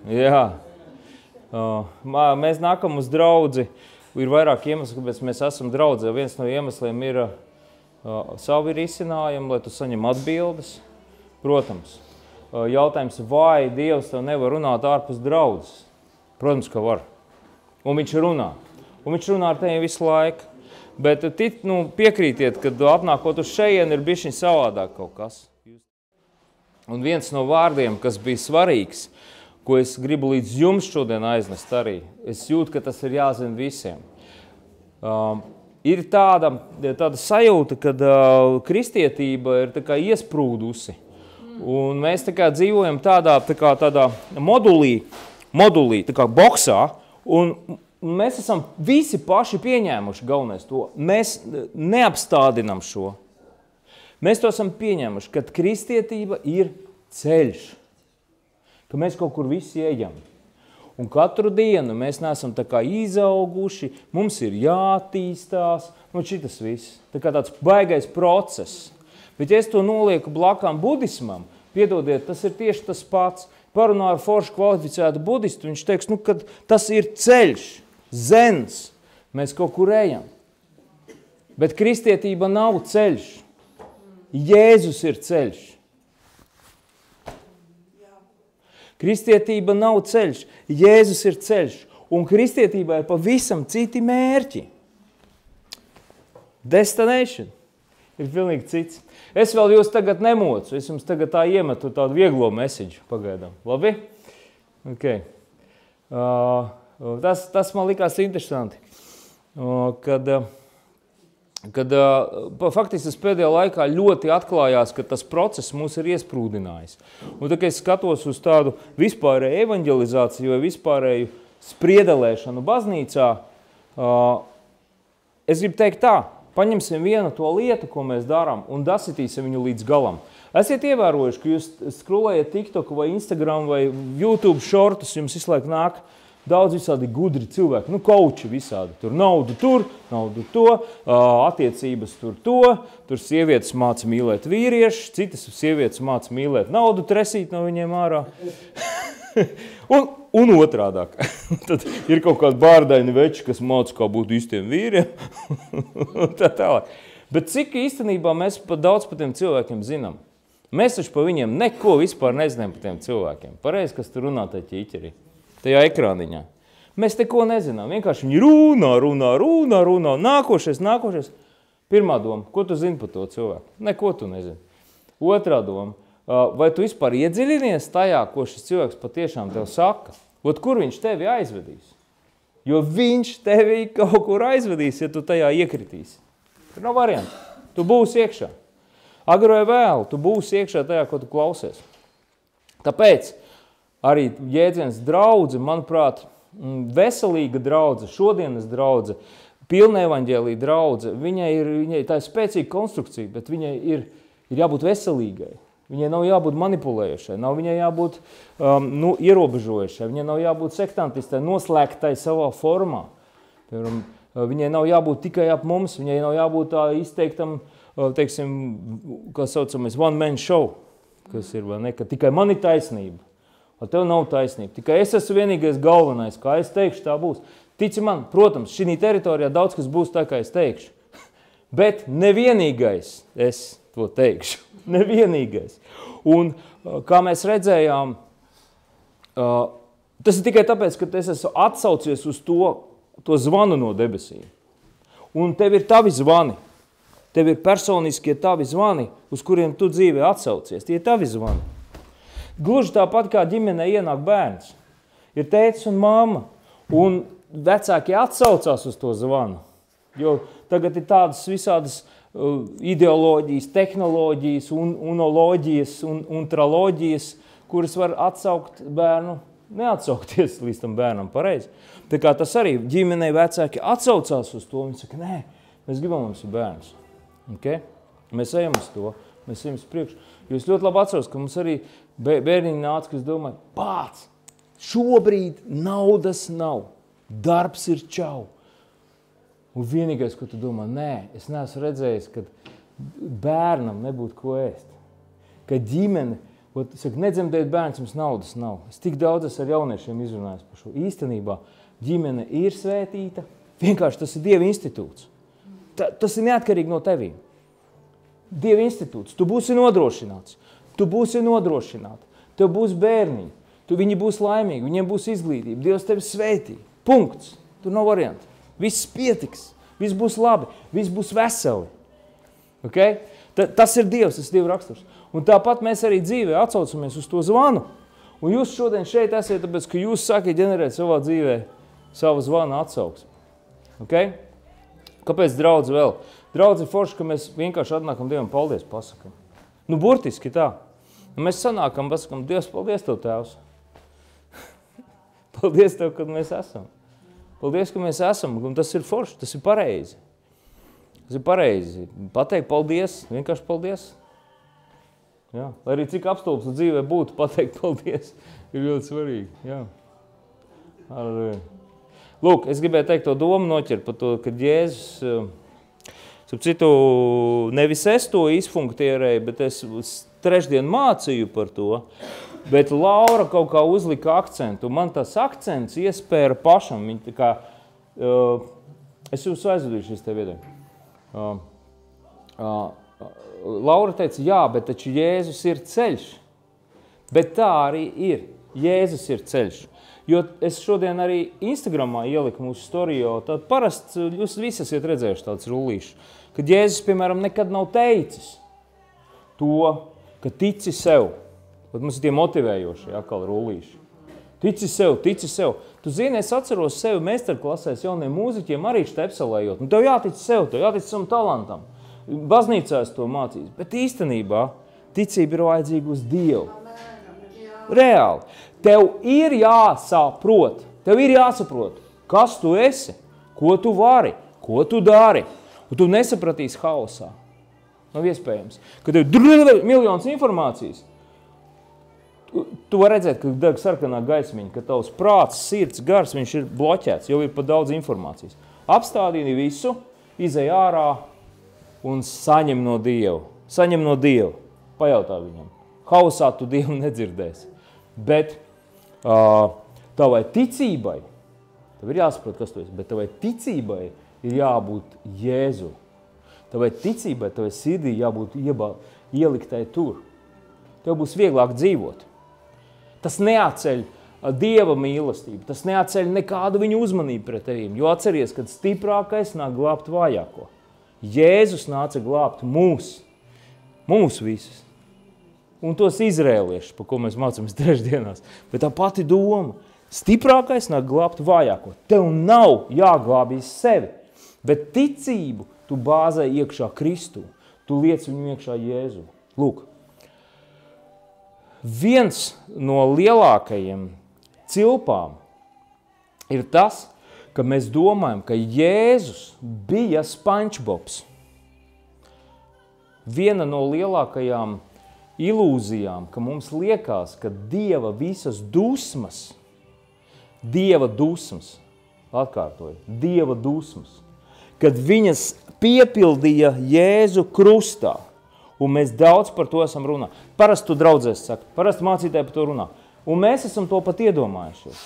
Jā. Mēs nākam uz draudzi. Ir vairāk iemesli, kāpēc mēs esam draudzē. Viens no iemesliem ir savi risinājumi, lai tu saņem atbildes. Protams, jautājums, vai Dievs tev nevar runāt ārpus draudzes? Protams, ka var. Un viņš runā. Un viņš runā ar tevi visu laiku. Bet piekrītiet, kad apnākot uz šejienu ir bišķiņ savādāk kaut kas. Un viens no vārdiem, kas bija svarīgs, ko es gribu līdz jums šodien aiznest arī, es jūtu, ka tas ir jāzina visiem. Ir tāda sajūta, kad kristietība ir tā kā iesprūdusi. Un mēs tā kā dzīvojam tādā modulī, tā kā boksā, un mēs esam visi paši pieņēmuši galvenais to. Mēs neapstādinam šo. Mēs to esam pieņēmuši, ka kristietība ir ceļš, ka mēs kaut kur visi ejam. Un katru dienu mēs neesam tā kā izauguši, mums ir jātīstās, šitas viss. Tā kā tāds baigais process. Bet ja es to nolieku blakām budismam, piedodiet, tas ir tieši tas pats. Parunāju ar foršu kvalificētu budistu, viņš teiks, ka tas ir ceļš, zens, mēs kaut kur ejam. Bet kristietība nav ceļš. Jēzus ir ceļš. Kristietība nav ceļš, Jēzus ir ceļš. Un kristietībā ir pavisam citi mērķi. Destination ir pilnīgi cits. Es vēl jūs tagad nemocu, es jums tagad tā iemetu tādu vieglo message pagaidām. Labi? Okay. Tas man likās interesanti, kad faktiski tas pēdējā laikā ļoti atklājās, ka tas process mūs ir iesprūdinājis. Un tā, kad es skatos uz tādu vispārēju evanģelizāciju vai vispārēju spriedelēšanu baznīcā, es gribu teikt tā, paņemsim vienu to lietu, ko mēs darām, un dasitīsim viņu līdz galam. Esiet ievērojuši, ka jūs skrolējat TikTok vai Instagram vai YouTube shortus, jums visu laiku nāk daudz visādi gudri cilvēki, kauči visādi. Tur, naudu to, attiecības tur sievietes māca mīlēt vīrieši, citas sievietes māca mīlēt naudu, tresīt no viņiem ārā. un otrādāk. Tad ir kaut kādi bārdaini veči, kas māca, kā būt īstiem vīriem. tā tālāk. Bet cik īstenībā mēs daudz par tiem cilvēkiem zinām? Mēs taču par viņiem neko vispār nezinām par tiem cilvēkiem. Pareizi, kas tur runā tajā ķīķerī. Tajā ekrāniņā. Mēs neko nezinām. Vienkārši viņi runā. Nākošais. Pirmā doma, ko tu zini par to cilvēku? Neko tu nezini. Otrā doma, vai tu vispār iedziļinies tajā, ko šis cilvēks patiešām tev saka? Kur viņš tevi aizvedīs? Jo viņš tevi kaut kur aizvedīs, ja tu tajā iekritīsi. Tur nav variantu. Tu būsi iekšā. Agro vai vēlu, tu būsi iekšā tajā, ko tu klausies. Tāpēc arī jēdziens draudze, manuprāt, veselīga draudze, šodienas draudze, pilna evaņģēlija draudze, viņai tā ir spēcīga konstrukcija, bet viņai ir jābūt veselīgai. Viņai nav jābūt manipulējušai, nav viņai jābūt ierobežojušai, viņai nav jābūt sektantistai, noslēgtai savā formā. Viņai nav jābūt tikai ap mums, viņai nav jābūt tā izteiktam, teiksim, kā saucamais one man show, kas ir, vai ne, ka tikai man ir taisnība. Tev nav taisnība. Tikai es esmu vienīgais galvenais, kā es teikšu, tā būs. Tici man, protams, šī teritorijā daudz kas būs tā, kā es teikšu. Bet nevienīgais es to teikšu. Nevienīgais. Un kā mēs redzējām, tas ir tikai tāpēc, ka es esmu atsaucies uz to zvanu no debesīm. Un tev ir tavi zvani. Tev ir personiskie tavi zvani, uz kuriem tu dzīvē atsaucies. Tie ir tavi zvani. Gluži tāpat kā ģimenē ienāk bērns. Ir tētis un mamma, un vecāki atsaucās uz to zvanu. Jo tagad ir tādas visādas ideoloģijas, tehnoloģijas, unoloģijas un traloģijas, kuras var atsaukt bērnu, neatsaukties līdz tam bērnam pareizi. Tā kā tas arī ģimenei vecāki atsaucās uz to, viņi saka, nē, mēs gribam mums ir bērns. Okay? Mēs ejam uz to, mēs ejam uz priekšu. Jūs ļoti labi atceros, ka mums arī bērniņi nāca, kas domāja, pāc, šobrīd naudas nav, darbs ir čau. Un vienīgais, ko tu domā, nē, es neesmu redzējis, ka bērnam nebūtu ko ēst. Ka ģimene Saka, nedzemdēt bērns, jums naudas nav. Es tik daudz ar jauniešiem izrunājos par šo. Īstenībā ģimene ir svētīta, vienkārši tas ir Dieva institūts. Tas ir neatkarīgi no tevīm. Dieva institūts. Tu būsi nodrošināts. Tu būsi nodrošināta. Tev būs bērniņi. Viņi būs laimīgi, viņiem būs izglītība. Dievs tevi svētī. Punkts. Tur nav variantu. Viss pietiks. Viss būs labi. Viss būs veseli. Okay? Tas ir Dievs, tas ir Dieva raksturs. Un tāpat mēs arī dzīvē atsaucamies uz to zvanu. Un jūs šodien šeit esiet, tāpēc, ka jūs sākat ģenerēt savā dzīvē savu zvanu atsauksmi. Okay? Kāpēc draudz vēl? Draudz ir forši, ka mēs vienkārši atnākam Dievam paldies pasakam. Nu, burtiski tā. Un mēs sanākam, pasakam, Dievs, paldies Tev, Tēvs. Paldies Tev, kad mēs esam. Paldies, ka mēs esam. Un tas ir forši, tas ir pareizi. Tas ir pareizi. Pateikt paldies, vienkārši paldies. Jā. Lai arī cik apstulbs dzīvē būtu, pateikt paldies, ir ļoti svarīgi. Jā. Lūk, es gribēju teikt to domu noķert par to, ka Jēzus, citu, nevis es to izfunktierēju, bet es trešdien mācīju par to, bet Laura kaut kā uzlika akcentu. Man tas akcents iespēra pašam. Viņa tā kā, es jūs aizvedīšu šīs te viedē. Laura teica, jā, bet taču Jēzus ir ceļš. Bet tā arī ir. Jēzus ir ceļš. Jo es šodien arī Instagramā ieliku mūsu storijo, tad parasti jūs visi esat redzējuši tāds rullīšs, kad Jēzus, piemēram, nekad nav teicis to, ka tici sev. Pat mums ir tie motivējošie atkal rullīši. Tici sev, tici sev. Tu zini, es atceros sevi meistarklasēs jauniem mūziķiem arī štepselējot. Nu, tev jātic sev, tev jātic savam talantam. Baznīcā es to mācīju. Bet īstenībā ticība ir vajadzīga uz Dievu. Reāli. Tev ir jāsaprot. Tev ir jāsaprot, kas tu esi, ko tu vari, ko tu dari. Un tu nesapratīsi haosā. Nav iespējams. Kad tev ir miljonus informācijas, tu vari redzēt, ka deg sarkanā gaismiņa, ka tavs prāts, sirds, gars, viņš ir bloķēts, jau ir pat daudz informācijas. Apstādini visu, izej ārā un saņem no Dieva. Saņem no Dieva. Pajautā viņam. Haosā tu Dievu nedzirdēsi. Bet tavai ticībai, tev ir jāsaprot, kas tu esi, bet tavai ticībai ir jābūt Jēzu. Tavai ticībai, tavai sirdī jābūt ieliktai tur. Tev būs vieglāk dzīvot. Tas neatceļ Dieva mīlestību, tas neatceļ nekādu viņu uzmanību pret tevīm, jo atceries, kad stiprākais nāk glābt vājāko. Jēzus nāca glābt mūs visus. Un tos izrēliešus, par ko mēs mācāmies trešdienās. Bet tā pati doma, stiprākais nāk glābt vājāko. Tev nav jāglābīs sevi, bet ticību tu bāzē iekšā Kristu. Tu liec viņu iekšā Jēzu. Lūk. Viens no lielākajiem cilpām ir tas, ka mēs domājam, ka Jēzus bija SpongeBobs. Viena no lielākajām ilūzijām, ka mums liekas, ka Dieva visas dusmas, atkārtoju, Dieva dusmas, kad viņas piepildīja Jēzu krustā, un mēs daudz par to esam runā. Parasti tu draudzēs saka, parasti mācītāji par to runā. Un mēs esam to pat iedomājušies.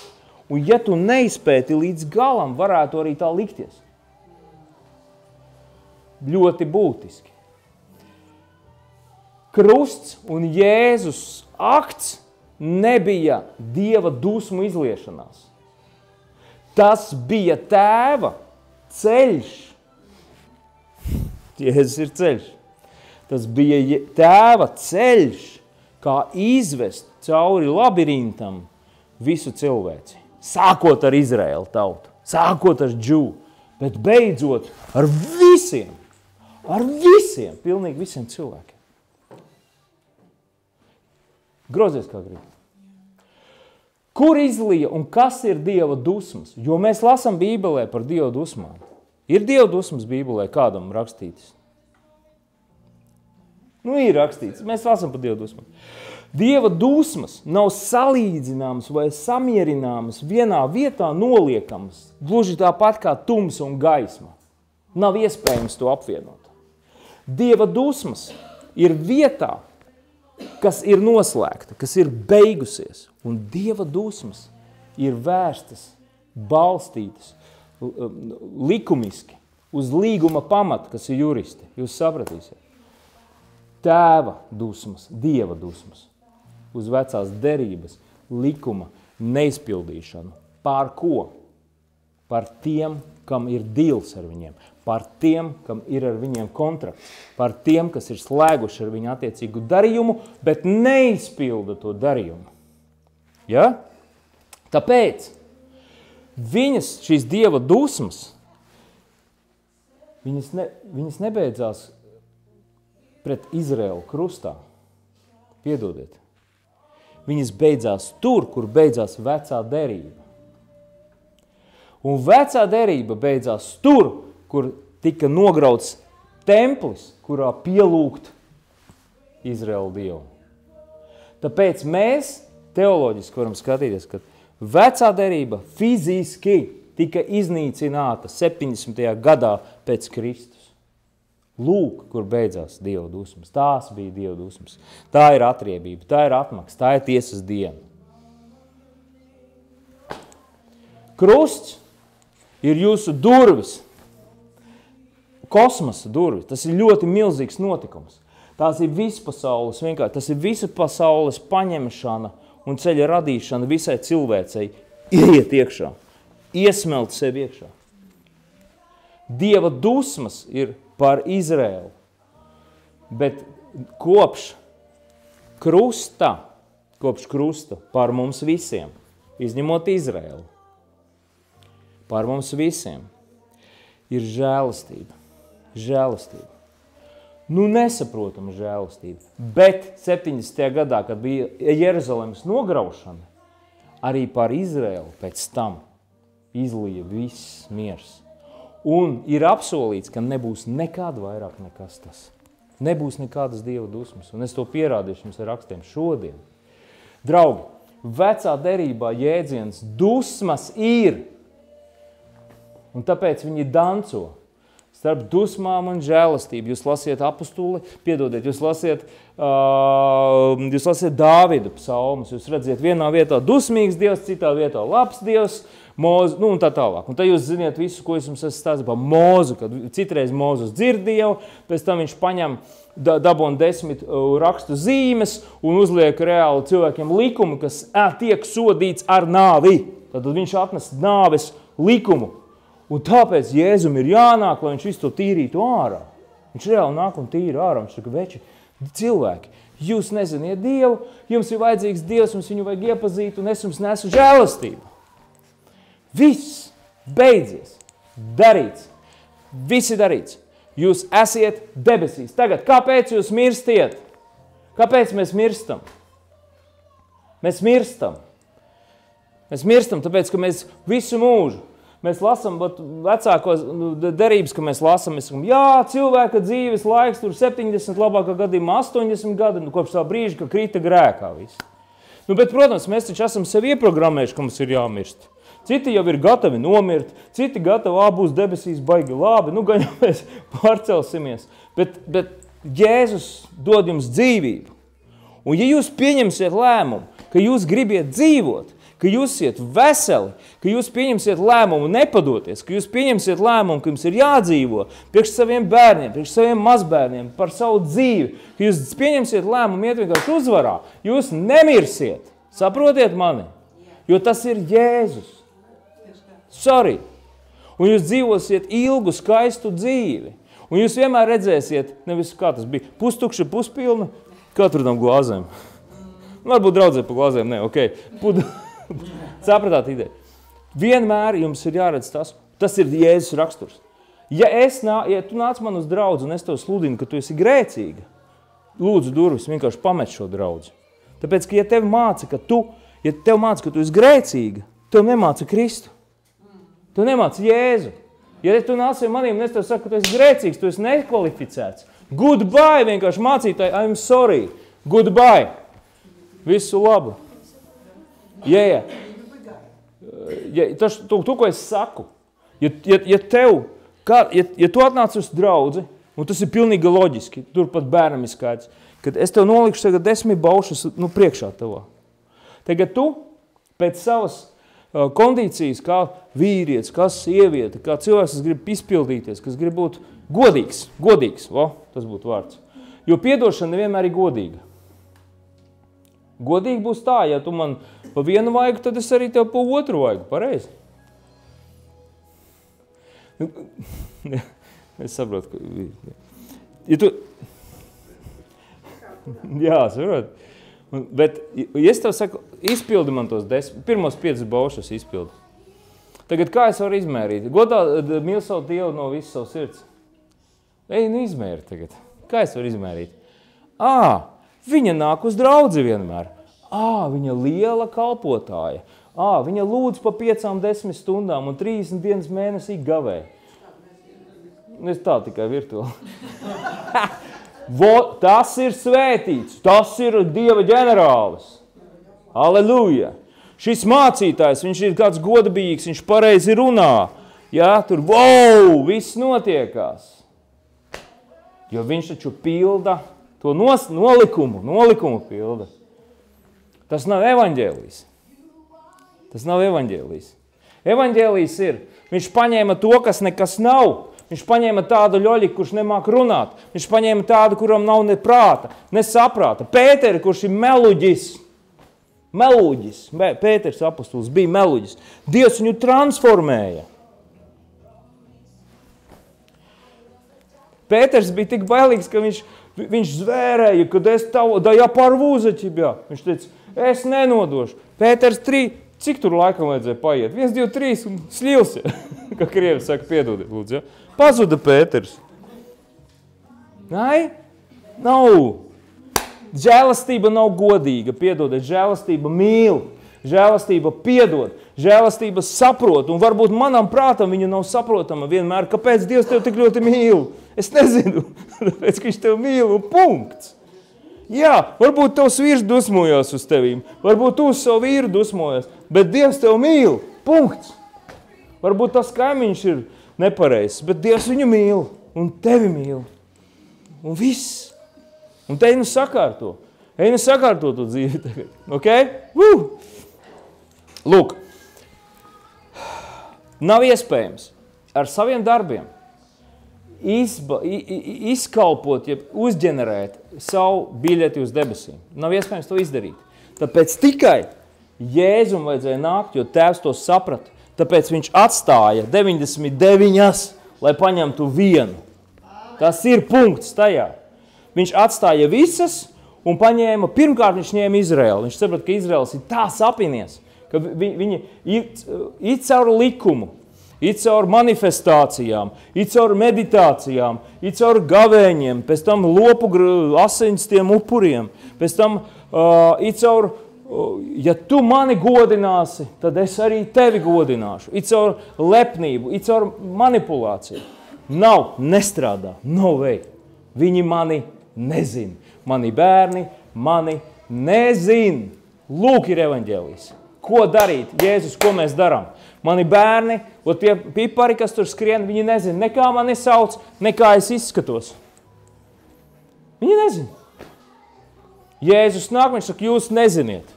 Un ja tu neizpēti līdz galam, varētu arī tā likties. Ļoti būtiski. Krusts un Jēzus akts nebija Dieva dusmu izliešanās. Tas bija Tēva ceļš. Jēzus ir ceļš. Tas bija Tēva ceļš, kā izvest cauri labirintam visu cilvēci. Sākot ar Izraēlu tautu, sākot ar Džū, bet beidzot ar visiem, pilnīgi visiem cilvēkiem. Grozies kā grib. Kur izlija un kas ir Dieva dusmas? Jo mēs lasām Bībelē par Dieva dusmām. Ir Dieva dusmas Bībelē kādam rakstītas? Nu, ir rakstīts. Mēs lasām par Dieva dusmām. Dieva dusmas nav salīdzināmas vai samierināmas vienā vietā noliekamas, gluži tāpat kā tumsa un gaisma. Nav iespējams to apvienot. Dieva dusmas ir vietā, kas ir noslēgta, kas ir beigusies. Un Dieva dusmas ir vērstas, balstītas, likumiski, uz līguma pamata, kas ir juristi. Jūs sapratīsiet. Tēva dusmas, Dieva dusmas, uz vecās derības, likuma neizpildīšanu. Par ko? Par tiem, kam ir dīls ar viņiem, par tiem, kam ir ar viņiem kontrakts, par tiem, kas ir slēguši ar viņu attiecīgu darījumu, bet neizpilda to darījumu. Ja? Tāpēc šīs Dieva dusmas, viņas nebeidzās pret Izraēlu krustā. Piedodiet. Viņas beidzās tur, kur beidzās vecā derība. Un vecā derība beidzās tur, kur tika nograuts templis, kurā pielūgt Izraēlu Dievu. Tāpēc mēs teoloģiski varam skatīties, ka vecā derība fiziski tika iznīcināta 70. gadā pēc Kristus. Lūk, kur beidzās Dieva dusmas. Tās bija Dieva dusmas. Tā ir atriebība, tā ir atmaksa, tā ir tiesas diena. Krusts ir jūsu durvis, kosmosa durvis. Tas ir ļoti milzīgs notikums. Tās ir vispasaules, vienkārši, tas ir visa pasaules paņemšana un ceļa radīšana visai cilvēcei ieiet iekšā, iesmelt sevi iekšā. Dieva dusmas ir par Izraēlu, bet kopš krusta par mums visiem, izņemot Izraēlu, par mums visiem ir žēlastība. Žēlastība. Nu, nesaprotama žēlastība. Bet 70. gadā, kad bija Jeruzalemes nograušana, arī par Izraēlu pēc tam izlija viss miers. Un ir apsolīts, ka nebūs nekāda vairāk nekas tas. Nebūs nekādas Dieva dusmas. Un es to pierādīšu jums ar rakstiem šodien. Draugi, vecā derībā jēdziens dusmas ir. Un tāpēc viņi danco starp dusmām un žēlastību. Jūs lasiet apostuli, piedodiet, jūs lasiet Dāvida psalmus. Jūs redziet vienā vietā dusmīgs Dievs, citā vietā labs Dievs, Mozu, nu un tā tālāk. Un tad jūs ziniet visu, ko es jums esmu stāstījis par Mozu, kad citreiz Mozus dzird Dievu, pēc tam viņš paņem dabona 10 rakstu zīmes un uzliek reāli cilvēkiem likumu, kas tiek sodīts ar nāvi. Tad viņš atnes nāves likumu. Un tāpēc Jēzum ir jānāk, lai viņš visu to tīrītu ārā. Viņš reāli nāk un tīri ārā. Viņš saka, veči, cilvēki, jūs neziniet Dievu, jums ir vajadzīgs Dievs, jums viņu vajag iepazīt, un es jums nesu žēlastību. Viss beidzies, darīts, visi darīts. Jūs esiet debesīs. Tagad, kāpēc jūs mirstiet? Kāpēc mēs mirstam? Mēs mirstam. Mēs mirstam, tāpēc, ka mēs visu mūžu, mēs lasām vecākos derības, ka mēs lasām, mēs sakam, jā, cilvēka dzīves laiks tur 70, labākā gadījumā 80 gadi, nu, kopš tā brīža, ka krita grēkā viss. Nu, bet, protams, mēs taču esam sevi ieprogrammējuši, ka mums ir jāmirst. Citi jau ir gatavi nomirt, citi gatavi, būs debesīs baigi labi, nu, gan jau mēs pārcelsimies. Bet Jēzus dod jums dzīvību. Un ja jūs pieņemsiet lēmumu, ka jūs gribiet dzīvot, ka jūs iet veseli, ka jūs pieņemsiet lēmumu nepadoties, ka jūs pieņemsiet lēmumu, ka jums ir jādzīvo priekš saviem bērniem, priekš saviem mazbērniem, par savu dzīvi, ka jūs pieņemsiet lēmumu iet vienkārši uzvarā, jūs nemirsiet. Saprotiet mani? Jo tas ir Jēzus. Sorry. Un jūs dzīvosiet ilgu, skaistu dzīvi. Un jūs vienmēr redzēsiet, nevis kā tas bija, pustukša, puspilna, kā tur tam glāzēm. Varbūt draudzē pa glāzēm, ne, ok. Sapratāt ideju. Vienmēr jums ir jāredz tas ir Jēzus raksturs. Ja tu nāc man uz draudzi un es tev sludinu, ka tu esi grēcīga, lūdzu durvis, vienkārši pamet šo draudzi. Tāpēc, ka ja tev māca, ka tu esi grēcīga, tev nemāca Kristu. Tu nemāci Jēzu. Ja tu nāc ar manīm un es tev saku, ka tu esi grēcīgs, tu esi nekvalificēts. Goodbye, vienkārši mācītāji, I'm sorry. Goodbye. Visu labu. Yeah. Tu, ko es saku, ja tu atnāc uz draudzi, un tas ir pilnīgi loģiski, turpat bērnam ir skaidrs, kad es tev nolikšu tagad 10 baušas priekšā tavā. Tagad tu pēc savas kondīcijas, kā vīrietis, kā sieviete, kā cilvēks, kas grib izpildīties, kas grib būt godīgs, tas būtu vārds. Jo piedošana nevienmēr ir godīga. Godīgi būs tā, ja tu man pa vienu vaigu, tad es arī tev pa otru vaigu, pareizi? Es saprotu, ka... Ja tu... Jā, saprotu. Bet, ja es tev saku, izpildi man tos 10, pirmos 5 baušas izpildi. Tagad kā es varu izmērīt? Godā mīl savu Dievu no visas savu sirds. Ej, izmēri tagad. Kā es varu izmērīt? Viņa nāk uz draudzi vienmēr. Viņa liela kalpotāja. Viņa lūdz pa 5-10 stundām un 30 dienas mēnesī gavē. Es tā tikai virtuāli. Tas ir svētīts, tas ir Dieva ģenerālis. Aleluja! Šis mācītājs, viņš ir kāds godabīgs, viņš pareizi runā. Jā, tur, viss notiekās. Jo viņš taču pilda to nolikumu pilda. Tas nav evaņģēlijs. Tas nav evaņģēlijs. Evaņģēlijs ir, viņš paņēma to, kas nekas nav. Viņš paņēma tādu ļoļi, kurš nemāk runāt. Viņš paņēma tādu, kuram nav ne prāta, ne saprāta. Pēteri, kurš ir meluģis. Pēters apostols bija meluģis. Dievs viņu transformēja. Pēters bija tik bailīgs, ka viņš zvērēja, kad да я порву за тебя. Viņš teica, es nenodošu. Pēters 3, cik tur laikam vajadzēja paiet? 1, 2, 3 un slilsi. Kā krievi saka, piedodiet, lūdzu, ja? Pazuda Pēters. Nav. Žēlastība nav godīga, piedodiet, žēlastība mīl, žēlastība piedod, žēlastība saprot, un varbūt manam prātam viņa nav saprotama vienmēr, kāpēc Dievs tev tik ļoti mīl. Es nezinu, tāpēc, ka viņš tev mīl un punkts. Jā, varbūt tavs vīrs dusmojās uz tevīm, varbūt tu uz savu vīru dusmojās, bet Dievs tev mīl, punkts. Varbūt tas kaimiņš ir nepareizs, bet Dievs viņu mīl un tevi mīl. Un viss. Un te ej nu sakārto. Ej nu sakārto to dzīvi tagad. Ok? Lūk. Nav iespējams ar saviem darbiem izkalpot, ja uzģenerēt savu biļeti uz debesīm. Nav iespējams to izdarīt. Tāpēc tikai Jēzum vajadzēja nākt, jo Tēvs to saprata. Tāpēc viņš atstāja 99, lai paņemtu vienu. Tas ir punkts tajā. Viņš atstāja visas un paņēma, pirmkārt viņš ņēma Izraēlu. Viņš saprata, ka Izraels ir tā sapinies, ka viņi ir caur likumu, ir caur manifestācijām, ir caur meditācijām, ir caur gavēņiem, pēc tam lopu asinstiem upuriem, pēc tam ir caur, ja tu mani godināsi, tad es arī tevi godināšu. Ir caur lepnību, ir caur manipulāciju. Nav, nestrādā, no way. Viņi mani nezin. Mani bērni mani nezin. Lūk ir evaņģēlijs. Ko darīt? Jēzus, ko mēs darām? Mani bērni, tie pipari, kas tur skrien, viņi nezin, nekā mani sauc, nekā es izskatos. Viņi nezin. Jēzus nāk, viņš saka, jūs neziniet.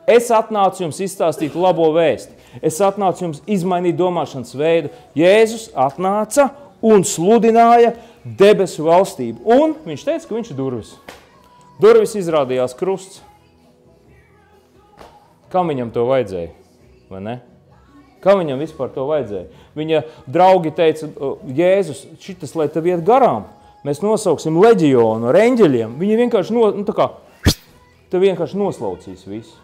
Es atnācu jums izstāstīt labo vēsti. Es atnācu jums izmainīt domāšanas veidu. Jēzus atnāca un sludināja debesu valstību. Un viņš teica, ka viņš ir durvis. Durvis izrādījās krusts. Kam viņam to vajadzēja? Vai ne? Kam viņam vispār to vajadzēja? Viņa draugi teica, Jēzus, šitas, lai tev iet garām, mēs nosauksim leģionu ar eņģeļiem. Viņi vienkārši, tev vienkārši noslaucīs visu.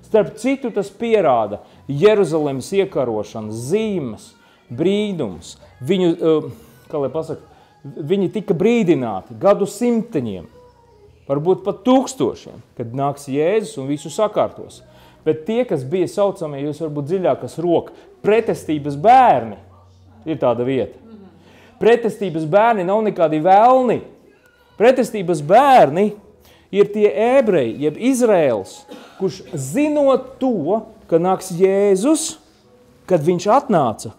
Starp citu, tas pierāda Jeruzalemes iekarošanas zīmes, brīdums. Viņu, kā lai pasaka, viņi tika brīdināti gadu simteņiem, varbūt pat 1000, kad nāks Jēzus un visu sakārtos. Bet tie, kas bija saucamie, jūs varbūt dziļākas roka, pretestības bērni ir tāda vieta. Pretestības bērni nav nekādi velni. Pretestības bērni ir tie ebreji, jeb Izraels, kurš zinot to, ka nāks Jēzus, kad viņš atnāca,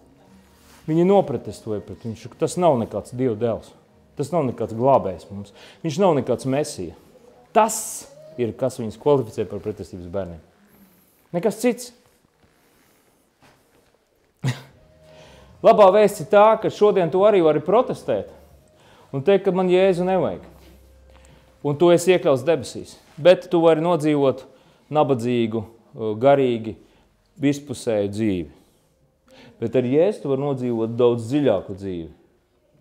viņi nopretestoja pret viņš. Tas nav nekāds Dieva dēls. Tas nav nekāds glābējs mums. Viņš nav nekāds Mesija. Tas ir, kas viņus kvalificē par pretestības bērniem. Nekas cits. Labā vēsts ir tā, ka šodien tu arī vari protestēt un teikt, ka man Jēzu nevajag. Un tu esi iekļauts debesīs. Bet tu vari nodzīvot nabadzīgu, garīgi, vispusēju dzīvi. Bet ar Jēzu tu vari nodzīvot daudz dziļāku dzīvi.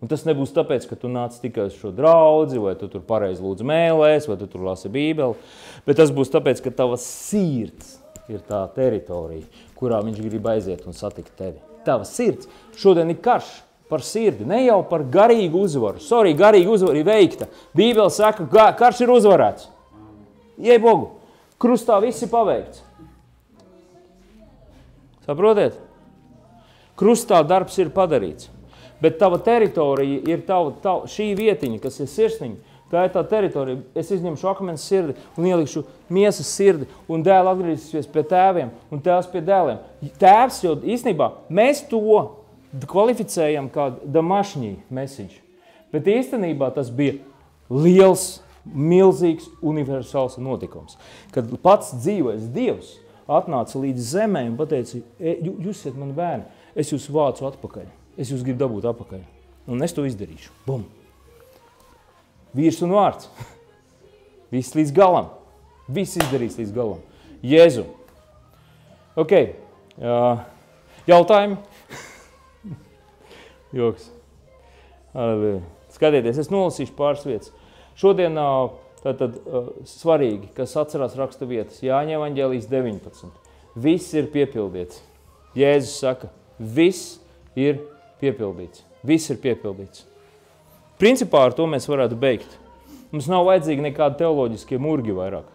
Un tas nebūs tāpēc, ka tu nāc tikai uz šo draudzi, vai tu tur pareizi lūdzu mēlēs, vai tu tur lasi Bībeli, bet tas būs tāpēc, ka tava sirds ir tā teritorija, kurā viņš grib aiziet un satikt tevi. Tava sirds. Šodien ir karš par sirdi, ne jau par garīgu uzvaru. Sorry, garīga uzvara ir veikta. Bībele saka, karš ir uzvarēts. Jei Bogu, krustā viss ir paveikts. Saprotiet? Krustā darbs ir padarīts. Bet tava teritorija ir šī vietiņa, kas ir sirsniņa. Tā ir tā teritorija. Es izņemšu akmens sirdi un ielikšu miesas sirdi un dēli atgriezīsies pie tēviem un tēvs pie dēliem. Tēvs jau īstenībā mēs to kvalificējam kā damašņī message. Bet īstenībā tas bija liels, milzīgs, universāls notikums. Kad pats dzīvais Dievs atnāca līdz zemē un pateica, jūs esat mani bērni, es jūs vācu atpakaļ. Es jūs gribu dabūt atpakaļ. Un es to izdarīšu. Bum! Vīrs un vārds. Viss līdz galam. Viss izdarīts līdz galam. Jēzu. Ok. Jautājumi? Joks. Skatieties, es nolasīšu pāris vietas. Šodien tātad svarīgi, kas atcerās raksta vietas. Jāņa evaņģēlijas 19. Viss ir piepildīts. Jēzus saka, viss ir piepildīts. Viss ir piepildīts. Principā ar to mēs varētu beigt. Mums nav vajadzīgi nekādi teoloģiskie murgi vairāk.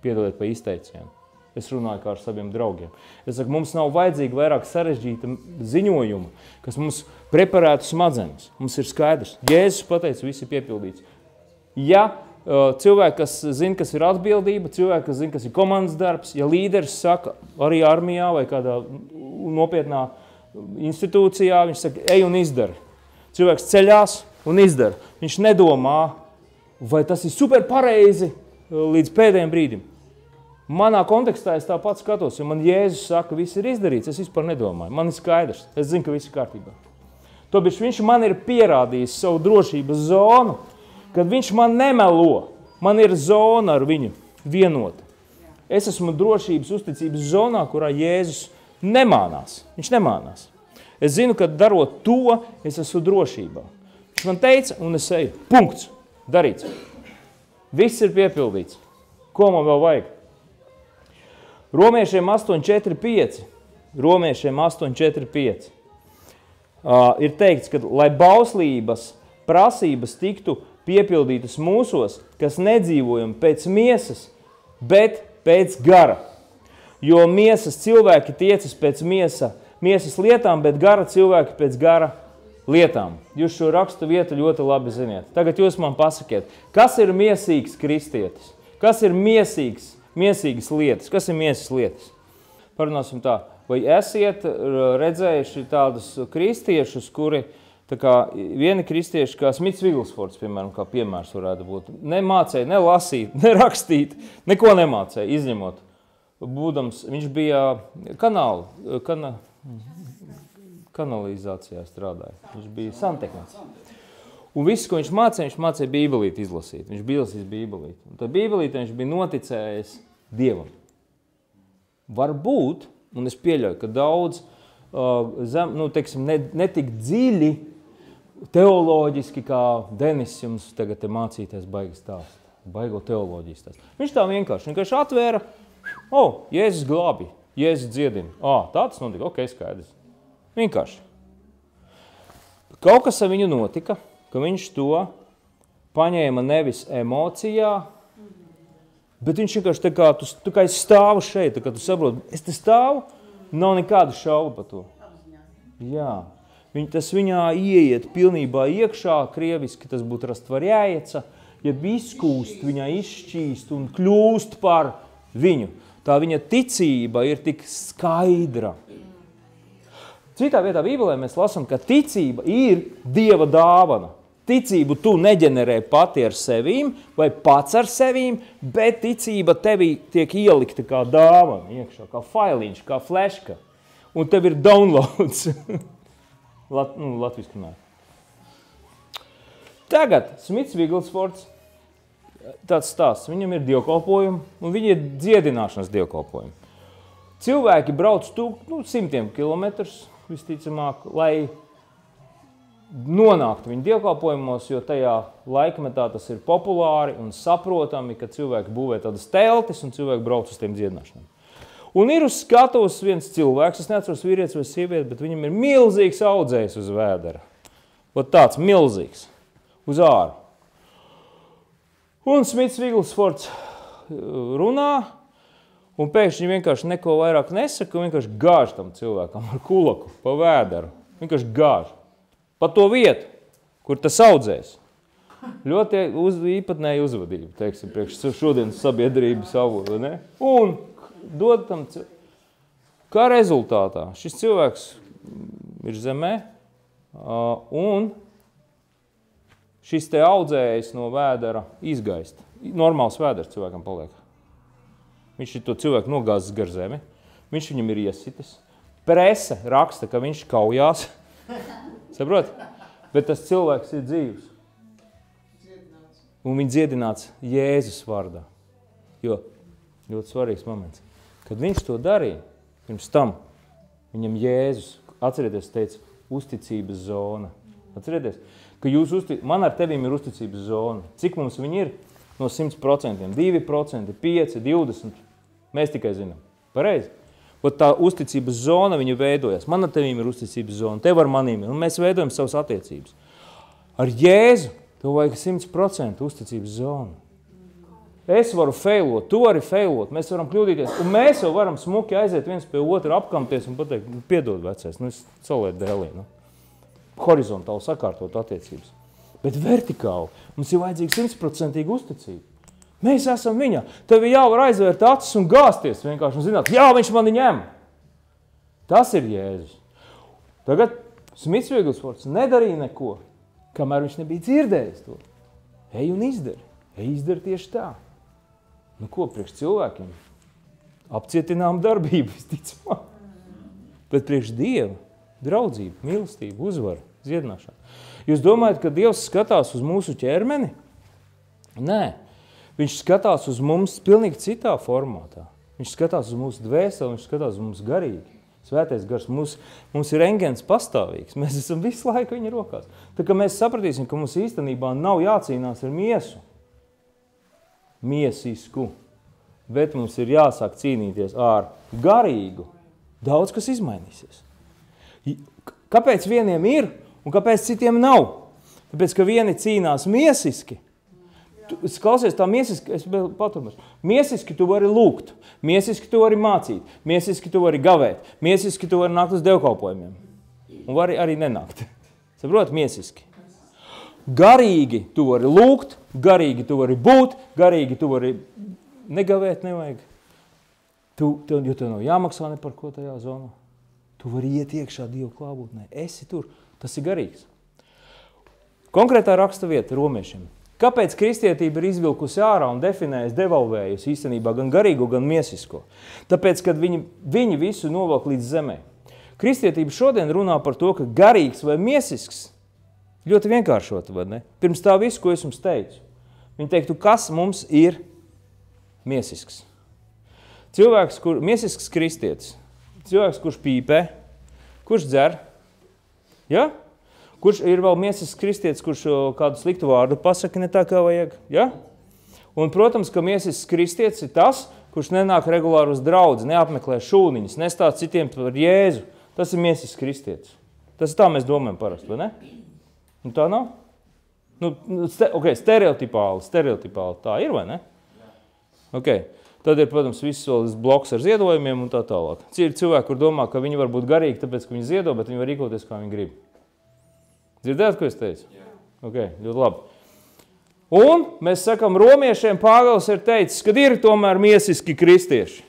Piedodiet pa izteicienu. Es runāju kā ar saviem draugiem. Es saku, mums nav vajadzīgi vairāk sarežģīta ziņojuma, kas mums preparētu smadzenes. Mums ir skaidrs. Jēzus pateica, viss ir piepildīts. Ja cilvēki, kas zina, kas ir atbildība, cilvēki, kas zina, kas ir komandas darbs, ja līderis saka arī armijā vai kādā nopietnā institūcijā, viņš saka, ej un izdara. Cilvēks ceļās un izdara. Viņš nedomā, vai tas ir super pareizi līdz pēdējiem brīdim. Manā kontekstā es tāpat skatos, jo man Jēzus saka, viss ir izdarīts, es vispār nedomāju. Man ir skaidrs, es zinu, ka viss ir kārtībā. Tobišķi viņš man ir pierādījis savu drošības zonu, kad viņš man nemelo. Man ir zona ar viņu vienota. Es esmu drošības uzticības zonā, kurā Jēzus nemānās. Viņš nemānās. Es zinu, ka darot to, es esmu drošībā. Viņš man teica, un es eju. Punkts. Darīts. Viss ir piepildīts. Ko man vēl vajag? Romiešiem 8.4.5. Romiešiem 8.4.5. Ir teikts, ka lai bauslības prasības tiktu piepildītas mūsos, kas nedzīvojam pēc miesas, bet pēc gara. Jo miesas cilvēki tiecas pēc miesas lietām, bet gara cilvēki pēc gara lietām. Jūs šo rakstu vietu ļoti labi ziniet. Tagad jūs man pasakiet, kas ir miesīgs kristietis? Kas ir miesīgas lietas? Kas ir miesas lietas? Parunāsim tā. Vai esiet redzējuši tādus kristiešus, kuri, tā kā vieni kristieši, kā Smits Viglsfords, piemēram, kā piemērs varētu būt, nemācēja, ne lasīt, ne rakstīt, neko nemācēja, izņemot. Būdams, viņš bija kanalizācijā strādāja. Viņš bija santehnics. Un viss, ko viņš mācīja bībelīti izlasīt. Viņš bija izlasījis bībelīti. Un tad bībelīti viņš bija noticējis Dievam. Varbūt, un es pieļauju, ka daudz, netik dziļi, teoloģiski, kā Denis jums tagad te mācīties baigi stāst. Baigo teoloģijas stāst. Viņš tā vienkārši atvēra. Jēzus glābi, Jēzus dziedina. Tā tas notika, ok, skaidrs. Vienkārši. Kaut kas ar viņu notika, ka viņš to paņēma nevis emocijā, bet viņš vienkārši tā kā, tu kā es stāvu šeit, tā kā tu saproti, es te stāvu, nav nekāda šauba par to. Jā. Tas viņā ieiet pilnībā iekšā, krieviski tas būtu rastvarjājeca, ja izkūst, viņā izšķīst un kļūst par viņu. Tā viņa ticība ir tik skaidra. Citā vietā Bībelē mēs lasām, ka ticība ir Dieva dāvana. ticību tu neģenerē pati ar sevīm vai pats ar sevīm, bet ticība tevī tiek ielikta kā dāvana iekšā, kā failiņš, kā fleška. Un tev ir downloads. Latviski runāju. Tagad Smits Wiggleswords, tāds stāsts, viņam ir dievkalpojumi, un viņi ir dziedināšanas dievkalpojumi. Cilvēki brauc simtiem kilometrus, visticamāk, lai nonāktu viņu dievkalpojumos, jo tajā laikmetā tas ir populāri un saprotami, ka cilvēki būvē tādas teltis un cilvēki brauc uz tiem dziedināšanām. Un ir uz skatuves viens cilvēks, es neatceros vīrietis vai sievieti, bet viņam ir milzīgs audzējs uz vēdera. Ot tāds milzīgs, uz āru. Un Smits Wiggleswords runā, un pēkšņi vienkārši neko vairāk nesaka, un vienkārši gāž tam cilvēkam ar kulaku pa vēderu. Vienkārši gāž. Pa to vietu, kur tas audzēs. Ļoti īpatnēja uzvadība, teiksim, priekš šodienas sabiedrības avotu, ne? Un dod tam kā rezultātā. Šis cilvēks ir zemē, un šis te audzējs no vēdera izgaist. Normāls vēders cilvēkam paliek. Viņš ir to cilvēku nogāzis gar zemi. Viņš viņam ir iesitis. Prese raksta, ka viņš kaujās. Saprot? Bet tas cilvēks ir dzīvs. Un viņš dziedināts Jēzus vārdā. Jo ļoti svarīgs moments. Kad viņš to darīja, pirms tam viņam Jēzus, atcerieties, teica, uzticības zona. Atcerieties, ka man ar tevīm ir uzticības zona. Cik mums viņi ir? No 100%, 2%, 5%, 20%. Mēs tikai zinām. Pareizi? Un tā uzticības zona viņa veidojas. Man ar tevīm ir uzticības zona, tev ar manīm. Un mēs veidojam savas attiecības. Ar Jēzu tev vajag 100% uzticības zonu. Es varu failot, tu vari failot, mēs varam kļūdīties. Un mēs jau varam smuki aiziet viens pie otra, apkamties un pateikt, piedod vecais, es salēt dēlī. Horizontāli sakārtot attiecības. Bet vertikāli mums ir vajadzīga 100% uzticība. Mēs esam viņā. Tev ir jāvar aizvērt acis un gāzties vienkārši un zināt, jā, viņš mani ņem. Tas ir Jēzus. Tagad Smits Wiggleswords nedarīja neko, kamēr viņš nebija dzirdējis to. Ej un izdari. Ej izdari tieši tā. Nu ko, priekš cilvēkiem? Apcietinām darbību, visticamāk. Bet priekš Dieva draudzība, mīlestība, uzvara, dziedināšana. Jūs domājat, ka Dievs skatās uz mūsu ķermeni? Nē. Viņš skatās uz mums pilnīgi citā formātā. Viņš skatās uz mūsu dvēseli, viņš skatās uz mums garīgi. Svētais gars, mums ir engens pastāvīgs. Mēs esam visu laiku viņa rokās. Tā kā mēs sapratīsim, ka mums īstenībā nav jācīnās ar miesu. Miesisku. Bet mums ir jāsāk cīnīties ar garīgu. Daudz kas izmainīsies. Kāpēc vieniem ir un kāpēc citiem nav? Tāpēc, ka vieni cīnās miesiski. Klausies, tā miesiski, es paturmās. Miesiski tu vari lūgt, miesiski tu vari mācīt, miesiski tu vari gavēt, miesiski tu vari nākt uz dievkalpojumiem. Un vari arī nenākt. Saprot, miesiski. Garīgi tu vari lūgt, garīgi tu vari būt, garīgi tu vari negavēt, nevajag. Jo tev nav jāmaksā ne par ko tajā zonā. Tu vari iet iekšā Dievu klātbūtnē. Esi tur. Tas ir garīgs. Konkrētā raksta vieta romiešiem. Kāpēc kristietība ir izvilkusi ārā un definējusi, devalvējusi īstenībā gan garīgo, gan miesisko? Tāpēc, kad viņi visu novelk līdz zemē. Kristietība šodien runā par to, ka garīgs vai miesisks ļoti vienkāršota, vai ne? Pirms tā visu, ko es jums teicu. Viņi teiktu, kas mums ir miesisks. Miesisks kristietis. Cilvēks, kurš pīpē, kurš dzer, ja? Kurš ir vēl miesisks kristietis, kurš kādu sliktu vārdu pasaka ne tā, kā vajag. Ja? Un, protams, ka miesisks kristietis ir tas, kurš nenāk regulāri uz draudzi, neapmeklē šūniņas, nestāst citiem par Jēzu. Tas ir miesisks kristietis. Tas tā mēs domājam parasti, vai ne? Un tā nav? Stereotipāli tā ir, vai ne? Okay. Tad ir, protams, viss vēl bloks ar ziedojumiem un tā tālāk. Ir cilvēki, kur domā, ka viņi var būt garīgi, tāpēc, ka viņi ziedo, bet viņi var rīkoties, kā viņi grib. Dzirdēt, ko es teicu? Ok, ļoti labi. Un mēs sakam, romiešiem Pāvils ir teicis, kad ir tomēr miesiski kristieši.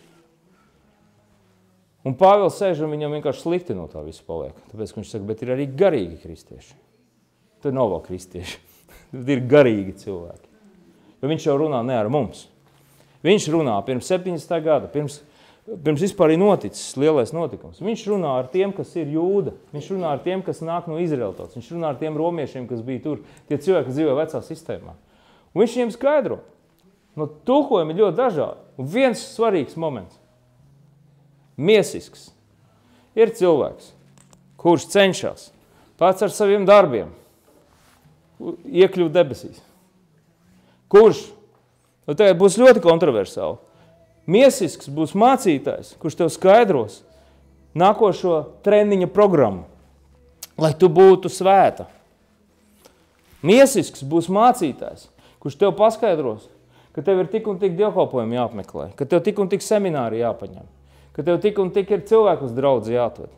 Un Pāvils sēž un viņam vienkārši slikti no tā visu paliek. Tāpēc, ka viņš saka, bet ir arī garīgi kristieši. Tad nav vēl kristieši. ir garīgi cilvēki. Jo viņš jau runā ne ar mums. Viņš runā pirms 70. gada, pirms vispār ir noticis lielais notikums. Viņš runā ar tiem, kas ir jūda. Viņš runā ar tiem, kas nāk no Izraēla tautas. Viņš runā ar tiem romiešiem, kas bija tur. Tie cilvēki, kas dzīvo vecā sistēmā. Un viņš viņiem skaidro. No tulkojumi ir ļoti dažādi. Un viens svarīgs moments. Miesisks. Ir cilvēks, kurš cenšas pats ar saviem darbiem iekļūt debesīs. Kurš? Nu, tagad būs ļoti kontroversāli. Miesisks būs mācītājs, kurš tev skaidros nākošo treniņa programmu, lai tu būtu svēta. Miesisks būs mācītājs, kurš tev paskaidros, ka tev ir tik un tik dievkalpojumi jāapmeklē, ka tev tik un tik semināri jāpaņem, ka tev tik un tik ir cilvēku uz draudzi jāatved.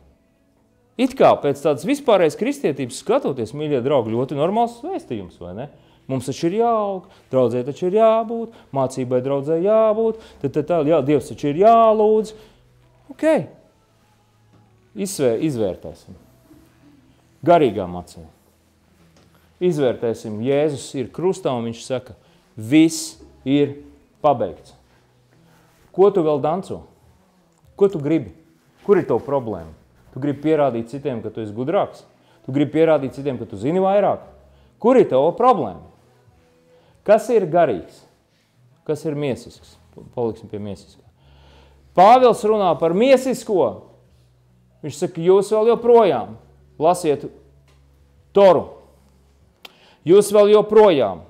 It kā pēc tādas vispārējas kristietības skatoties, mīļie draugi, ļoti normāls vēstījums, vai ne? Mums taču ir jāaug, draudzē taču ir jābūt, mācībai draudzē jābūt, Dievs taču ir jālūdz. Ok, izvērtēsim. Garīgām acīm. Izvērtēsim, Jēzus ir krustā un viņš saka, viss ir pabeigts. Ko tu vēl danco? Ko tu gribi? Kur ir tev problēma? Tu gribi pierādīt citiem, ka tu esi gudrāks? Tu gribi pierādīt citiem, ka tu zini vairāk? Kur ir tev problēma? Kas ir garīgs? Kas ir miesisks? Paliksim pie miesiskā. Pāvils runā par miesisko. Viņš saka, jūs vēl joprojām lasiet Toru. Jūs vēl joprojām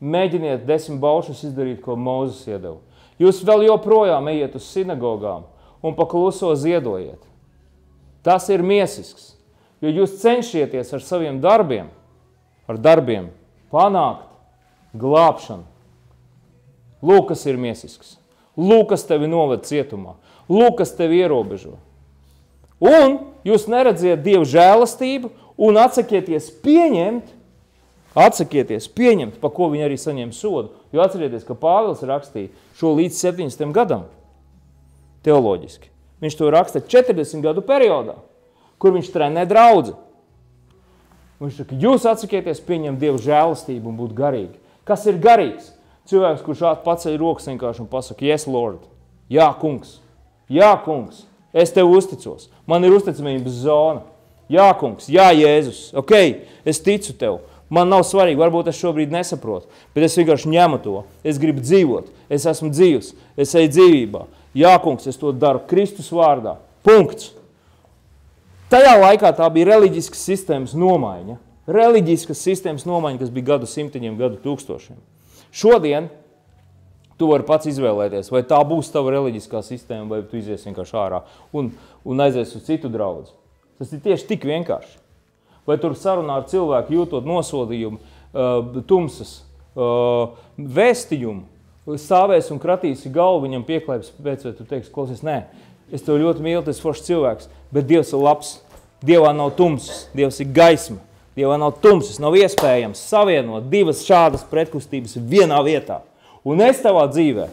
mēģiniet 10 baušus izdarīt, ko Mūzes iedeva. Jūs vēl joprojām ejiet uz sinagogām un pakluso ziedojiet. Tas ir miesisks, jo jūs cenšieties ar saviem darbiem panākt glābšanu. Lūk, kas ir miesisks. Lūk, kas tevi noved cietumā. Lūk, kas tevi ierobežo. Un jūs neredziet Dievu žēlastību un atsakieties pieņemt, pa ko viņi arī saņem sodu. Jo atcerieties, ka Pāvils rakstīja šo līdz 70. gadam teoloģiski. Viņš to raksta 40 gadu periodā, kur viņš trenē draudzi. Viņš saka, jūs atsakieties pieņemt Dievu žēlastību un būt garīgi. Kas ir garīgs? Cilvēks, kurš paceļ rokas vienkārši un pasaka, yes, Lord, jā, kungs, es tev uzticos, man ir uzticamības zona. Jā, kungs, jā, Jēzus, ok, es ticu tev. Man nav svarīgi, varbūt es šobrīd nesaprotu, bet es vienkārši ņemu to. Es gribu dzīvot, es esmu dzīvs, es eju dzīvībā. Jā, kungs, es to daru Kristus vārdā. Punkts. Tajā laikā tā bija reliģiskas sistēmas nomaiņa. Reliģiskas sistēmas nomaiņa, kas bija gadu simtiņiem, gadu tūkstošiem. Šodien tu vari pats izvēlēties, vai tā būs tava reliģiskā sistēma, vai tu izies vienkārši ārā un aizies uz citu draudzi. Tas ir tieši tik vienkārši. Vai tur sarunā ar cilvēku jūtot nosodījumu, tumsas, vēstījumu, stāvēs un kratīsi galvu viņam pieklājums pēc, vai tu teiksi, klausies, nē, es tev ļoti mīlu, tas foršs cilvēks, bet Dievs ir labs, Dievā nav tumsas, Dievs ir gaisma, Dievā nav tumsas, nav iespējams savienot divas šādas pretkustības vienā vietā. Un es tavā dzīvē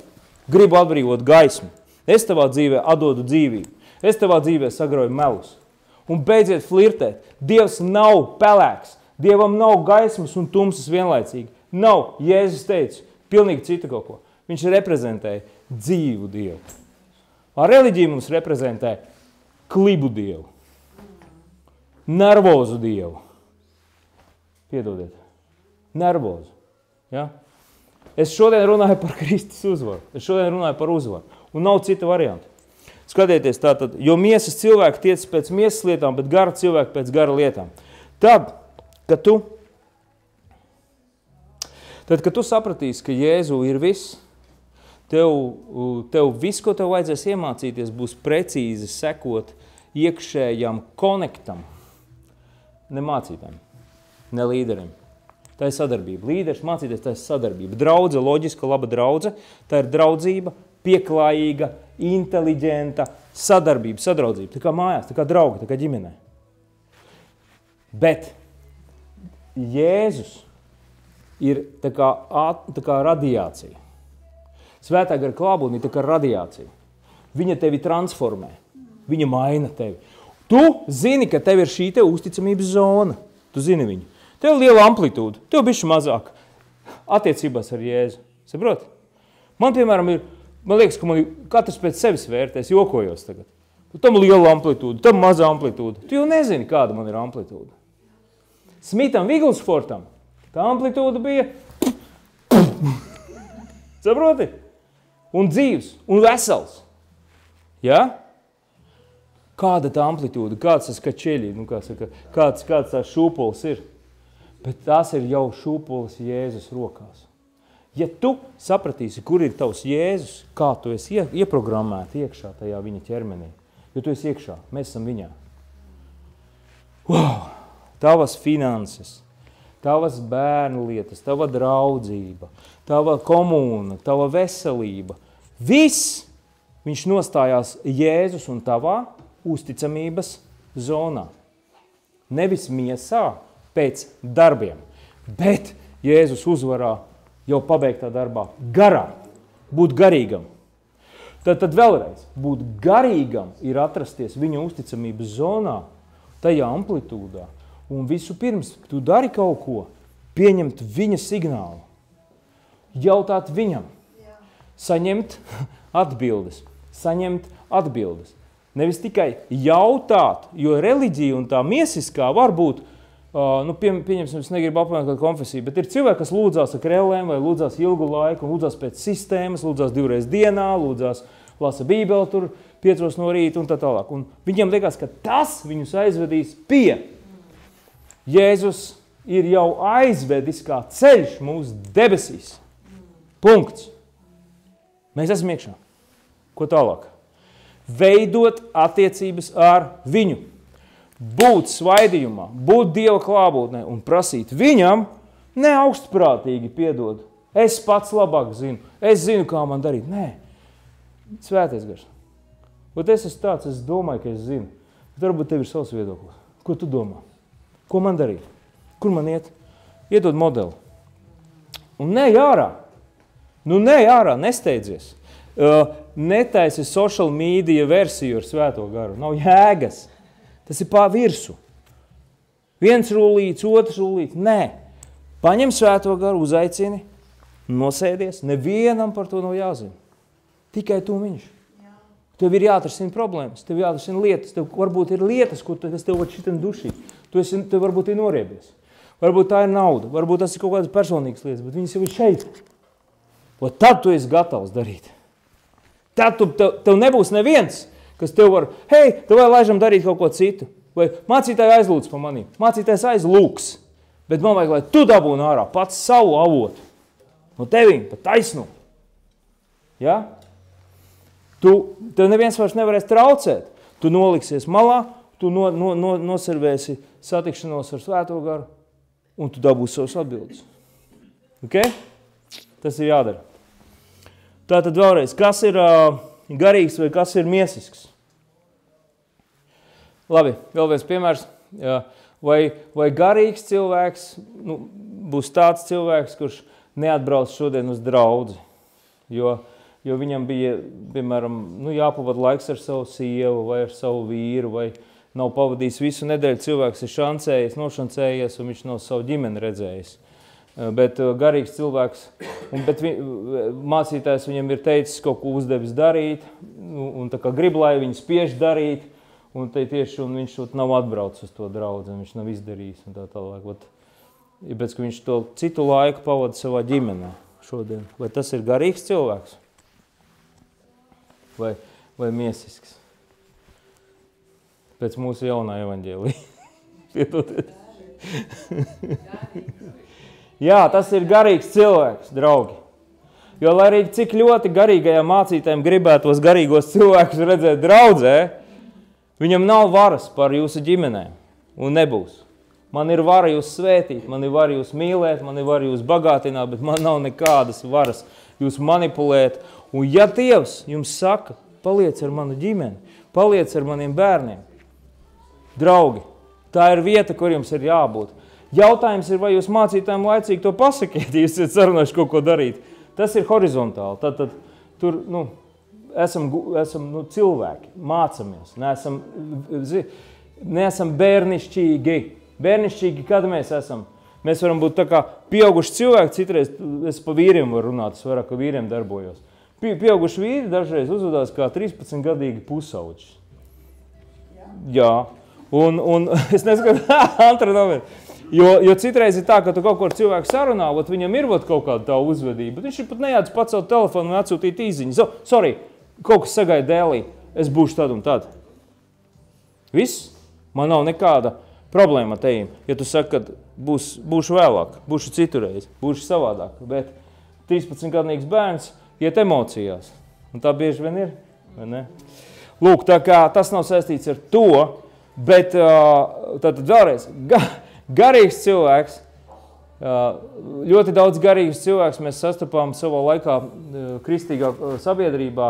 gribu atbrīvot gaismu, es tavā dzīvē atdodu dzīvību, es tavā dzīvē sagroju melus. Un beidziet flirtēt. Dievs nav pelēks. Dievam nav gaismas un tumsas vienlaicīgi. Nav. Jēzus teica pilnīgi citu kaut ko. Viņš reprezentēja dzīvu Dievu. Ar reliģiju mums reprezentē klibu Dievu. Nervozu Dievu. Piedodiet. Nervozu. Ja? Es šodien runāju par Kristus uzvaru. Es šodien runāju par uzvaru. Un nav cita varianta. Skatieties tātad, jo miesas cilvēki tiecas pēc miesas lietām, bet gara cilvēki pēc gara lietām. Tad, kad tu sapratīsi, ka Jēzu ir viss, tev viss, ko tev vajadzēs iemācīties, būs precīzi sekot iekšējam konektam. Ne mācītājiem, ne līderiem. Tā ir sadarbība. Līderis mācīties, tā ir sadarbība. Draudze, loģiska, laba draudze, tā ir draudzība, pieklājīga, inteliģenta sadarbība, sadraudzība. Tā kā mājās, tā kā draugi, tā kā ģimenē. Bet Jēzus ir tā kā radiācija. Svētā gara klābūtne ir tā kā radiācija. Viņa tevi transformē. Viņa maina tevi. Tu zini, ka tev ir šī te uzticamības zona. Tu zini viņu. Tev liela amplitūda, tev bišķi mazāk attiecībās ar Jēzu. Saproti? Man, piemēram, man liekas, ka man katrs pēc sevis vērtēs, jokojos tagad. Tam liela amplitūda, tam maza amplitūda. Tu jau nezini, kāda man ir amplitūda. Smitam Viglsportam tā amplitūda bija saproti? Un dzīvs, un vesels. Ja? Kāda tā amplitūda, kāds tas kačeļi, kāds tās šūpols ir. Bet tās ir jau šūpolis Jēzus rokās. Ja tu sapratīsi, kur ir tavs Jēzus, kā tu esi ieprogrammēti iekšā tajā viņa ķermenī, jo tu esi iekšā, mēs esam viņā. Wow! Tavas finanses, tavas bērnu lietas, tava draudzība, tava komūna, tava veselība. Viss viņš nostājās Jēzus un tavā uzticamības zonā. Nevis miesā pēc darbiem, bet Jēzus uzvarā jau pabeigtā darbā garā, būt garīgam. Tad vēlreiz, būt garīgam ir atrasties viņa uzticamības zonā, tajā amplitūdā. Un visu pirms, tu dari kaut ko, pieņemt viņa signālu, jautāt viņam, saņemt atbildes. Nevis tikai jautāt, jo reliģija un tā miesiskā var būt, pieņemsim, es negribu apvienot kādu konfesiju, bet ir cilvēki, kas lūdzās ar krellēm vai lūdzās ilgu laiku, lūdzās pēc sistēmas, lūdzās 2 reizes dienā, lūdzās lasa bībeli tur 5 no rīta un tā tālāk. Un viņiem liekas, ka tas viņus aizvedīs pie. Jēzus ir jau aizvedis kā ceļš mūsu debesīs. Punkts. Mēs esam iekšā. Ko tālāk? Veidot attiecības ar viņu. Būt svaidījumā, būt Dieva klātbūtnē un prasīt viņam ne augstprātīgi piedod. Es pats labāk zinu. Es zinu, kā man darīt. Nē. Svētais gars. Bet es esmu tāds, es domāju, ka es zinu. Bet varbūt tev ir savs viedoklis. Ko tu domā? Ko man darīt? Kur man iet? Iedod modeli. Un ne ārā. Ne ārā, nesteidzies. Netaisi social media versiju ar svēto garu. Nav jēgas. Tas ir pār virsu. 1 rullīts, 2 rullīts. Nē. Paņem svēto garu, uzaicini, nosēdies. Nevienam par to nav jāzina. Tikai tu viņš. Tev ir jāatrisina problēmas, tev jāatrisina lietas. Tev varbūt ir lietas, kas tev var šitam dušīt. Tev varbūt ir noriebies. Varbūt tā ir nauda. Varbūt tas ir kaut kādas personīgas lietas, bet viņas jau ir šeit. Un tad tu esi gatavs darīt. Tad tev nebūs neviens, kas tev var, tev vai laižam darīt kaut ko citu. Vai mācītāji aizlūdz pa manī. Mācītājs aizlūks. Bet man vajag, lai tu dabūni ārā pats savu avotu. No tevīm, pa taisnu. Ja? Tev neviens vairs nevarēs traucēt. Tu noliksies malā, tu noservēsi satikšanos ar svēto garu un tu dabūsi savus atbildes. Okay? Tas ir jādara. Tātad vēlreiz, kas ir garīgs vai kas ir miesisks? Labi, vēl viens piemērs. Vai garīgs cilvēks būs tāds cilvēks, kurš neatbrauc šodien uz draudzi, jo viņam bija, piemēram, jāpavada laiks ar savu sievu vai ar savu vīru, vai nav pavadījis visu nedēļu, cilvēks ir šancējies, nošancējies, un viņš nav savu ģimeni redzējis. Bet garīgs cilvēks, bet mācītājs viņam ir teicis kaut ko uzdevis darīt, un tā kā grib, lai viņu spiež darīt, un viņš nav atbraucis uz to draudzi, viņš nav izdarījis un tā tālāk. Pēc, ka viņš to citu laiku pavada savā ģimenē šodien. Vai tas ir garīgs cilvēks? Vai miesisks? Pēc mūsu jaunā evaņģēlija. Piedodiet. Jā, tas ir garīgs cilvēks, draugi. Jo, lai arī cik ļoti garīgajām mācītājiem gribētos garīgos cilvēkus redzēt draudzē, viņam nav varas par jūsu ģimenēm un nebūs. Man ir vara jūs svētīt, man ir vara jūs mīlēt, man ir vara jūs bagātināt, bet man nav nekādas varas jūs manipulēt. Un ja Dievs jums saka, paliec ar manu ģimeni, paliec ar maniem bērniem, draugi, tā ir vieta, kur jums ir jābūt. Jautājums ir, vai jūs mācītājiem laicīgi to pasakiet, ja jūs esat sarunājuši kaut ko darīt. Tas ir horizontāli. Tad tur, esam cilvēki, mācamies, neesam bērnišķīgi. Bērnišķīgi, kad mēs esam? Mēs varam būt tā kā pieauguši cilvēki, citreiz es pa vīriem varu runāt, es vairāk, ka vīriem darbojos. Pieauguši vīri dažreiz uzvedās kā 13-gadīgi pusauģi. Jā. Un es neskatu, Antra novien. Jo citreiz ir tā, ka tu kaut ko ar cilvēku sarunā, viņam ir kaut kāda tā uzvedība, bet viņš ir pat nejādz pacelt telefonu un atsūtīt īziņu. Sorry, kaut kas sagaida dēlī, es būšu tad un tad. Viss? Man nav nekāda problēma ar tejiem. Ja tu saki, ka būšu vēlāk, būšu citurreiz, būšu savādāk, bet 13-gadnīgs bērns iet emocijās. Un tā bieži vien ir, vai ne? Lūk, tā kā tas nav saistīts ar to, bet tātad vēlreiz, garīgs cilvēks, ļoti daudz garīgs cilvēks mēs sastapām savā laikā kristīgā sabiedrībā,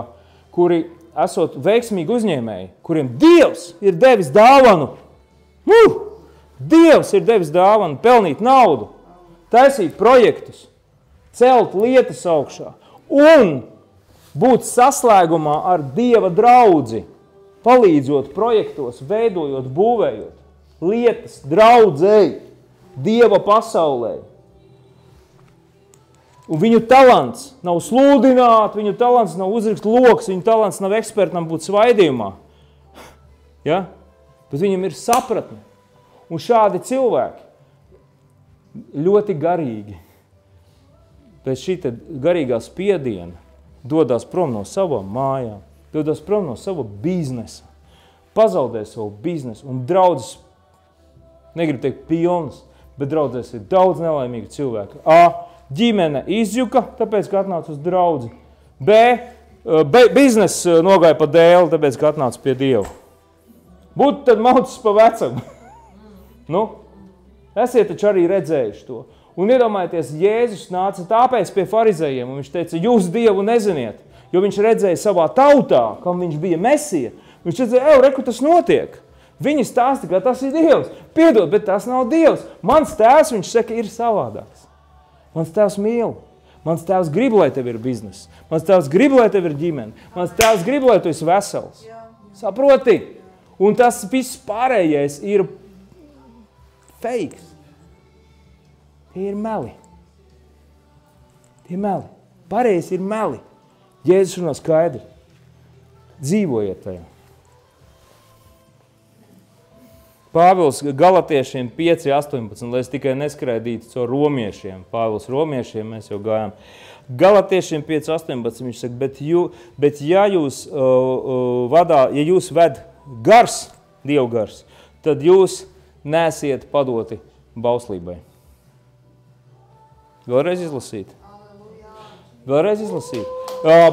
kuri esot veiksmīgi uzņēmēji, kuriem Dievs ir devis dāvanu. Dievs ir devis dāvanu pelnīt naudu, taisīt projektus, celt lietas augšā un būt saslēgumā ar Dieva draudzi, palīdzot projektos, veidojot, būvējot lietas, draudzēji, Dieva pasaulē. Un viņu talants nav slūdināt, viņu talants nav uzrakst loks, viņu talants nav ekspertam būt svaidījumā. Ja? Bet viņam ir sapratne. Un šādi cilvēki ļoti garīgi pēc šī garīgā spiediena dodās prom no savām mājām, dodās prom no sava biznesa, pazaudē savu biznesu un draudzes, negribu teikt pilnas, bet draudzēs ir daudz nelaimīgu cilvēku. Ģimene izjuka, tāpēc, ka atnāca uz draudzi. Biznes nogāja pa dēli, tāpēc, ka atnāca pie Dieva. Būtu tad maucis pa vecam. Esiet taču arī redzējuši to. Un iedomājieties, Jēzus nāca tāpēc pie farizējiem, un viņš teica, jūs Dievu neziniet, jo viņš redzēja savā tautā, kam viņš bija Mesija. Viņš redzēja, reku, tas notiek. Viņi stāsta, ka tas ir Dievs. Piedod, bet tas nav Dievs. Mans tēvs, viņš saka, ir savādāks. Mans tēvs mīl. Mans tēvs grib, lai tev ir biznes. Mans tēvs grib, lai tev ir ģimene. Mans tēvs grib, lai tu esi vesels. Saproti? Un tas viss pārējais ir fakes. Tie ir meli. Tie meli. Pārējais ir meli. Jēzus runā skaidri. Dzīvojiet tajā. Pāvils Galatiešiem 5.18, lai es tikai neskraidītu caur romiešiem. Pāvils romiešiem mēs jau gājām. Galatiešiem 5.18 viņš saka, bet ja jūs ja jūs ved gars, dievgars, tad jūs nesiet padoti bauslībai. Vēlreiz izlasīt.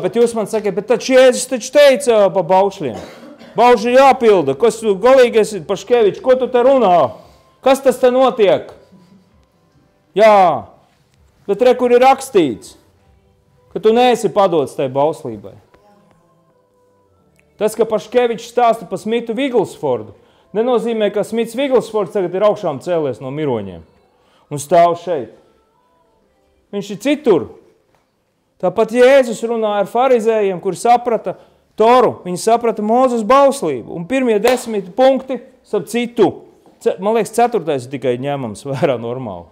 Bet jūs man sakat, bet taču Jēzus taču teica pa baušļiem. Bauši jāpilda, kas tu galīgais ir Paškevičs, ko tu te runā? Kas tas te notiek? Jā, bet re, kur ir rakstīts, ka tu neesi padots tai bauslībai. Tas, ka Paškevičs stāsta pa Smitu Viglsfordu, nenozīmē, ka Smits Viglsfords tagad ir augšām cēlies no miroņiem un stāv šeit. Viņš ir citur. Tāpat Jēzus runāja ar farizējiem, kuri saprata Toru, viņi saprata Mūzes bauslību. Un pirmie 10 punkti, starp citu, man liekas, 4. ir tikai ņemams vērā normāli.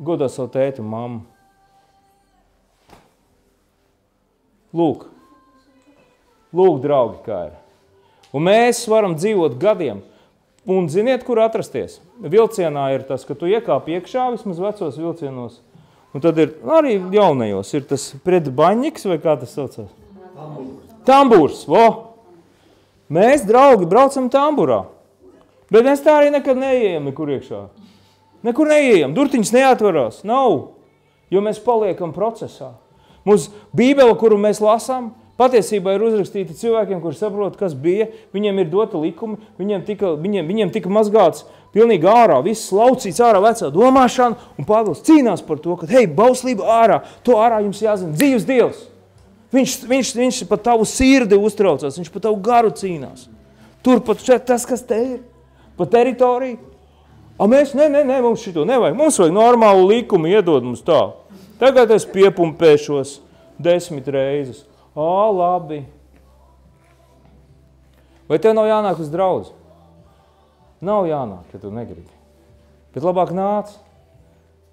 Godā savu tēti un mammu. Lūk, draugi, kā ir. Un mēs varam dzīvot gadiem. Un ziniet, kur atrasties? Vilcienā ir tas, ka tu iekāpi iekšā, vismaz vecos vilcienos. Un tad ir arī jaunajos. Ir tas pretbaņiks, vai kā tas saucās? Tambūrs, Mēs, draugi, braucam tamburā. Bet mēs tā arī nekad neieejam nekur iekšā. Nekur neieejam, durtiņas neatvarās, nav. Jo mēs paliekam procesā. Mums Bībele, kuru mēs lasām, patiesībā ir uzrakstīta cilvēkiem, kuri saprot, kas bija. Viņiem ir dota likumi, viņiem tika mazgāts pilnīgi ārā, viss laucīts ārā vecā domāšana, un Pāvils cīnās par to, ka, hei, bauslība ārā, to ārā jums jāzina, dzīves Dievs. Viņš par tavu sirdi uztraucās, viņš par tavu garu cīnās. Tur pat tas, kas te ir, pa teritoriju. Mēs, mums šito nevajag, mums vajag normālu likumu, iedod mums tā. Tagad es piepumpēšos 10 reizes. Labi. Vai tev nav jānāk uz draudzi? Nav jānāk, ja tu negribi. Bet labāk nāc.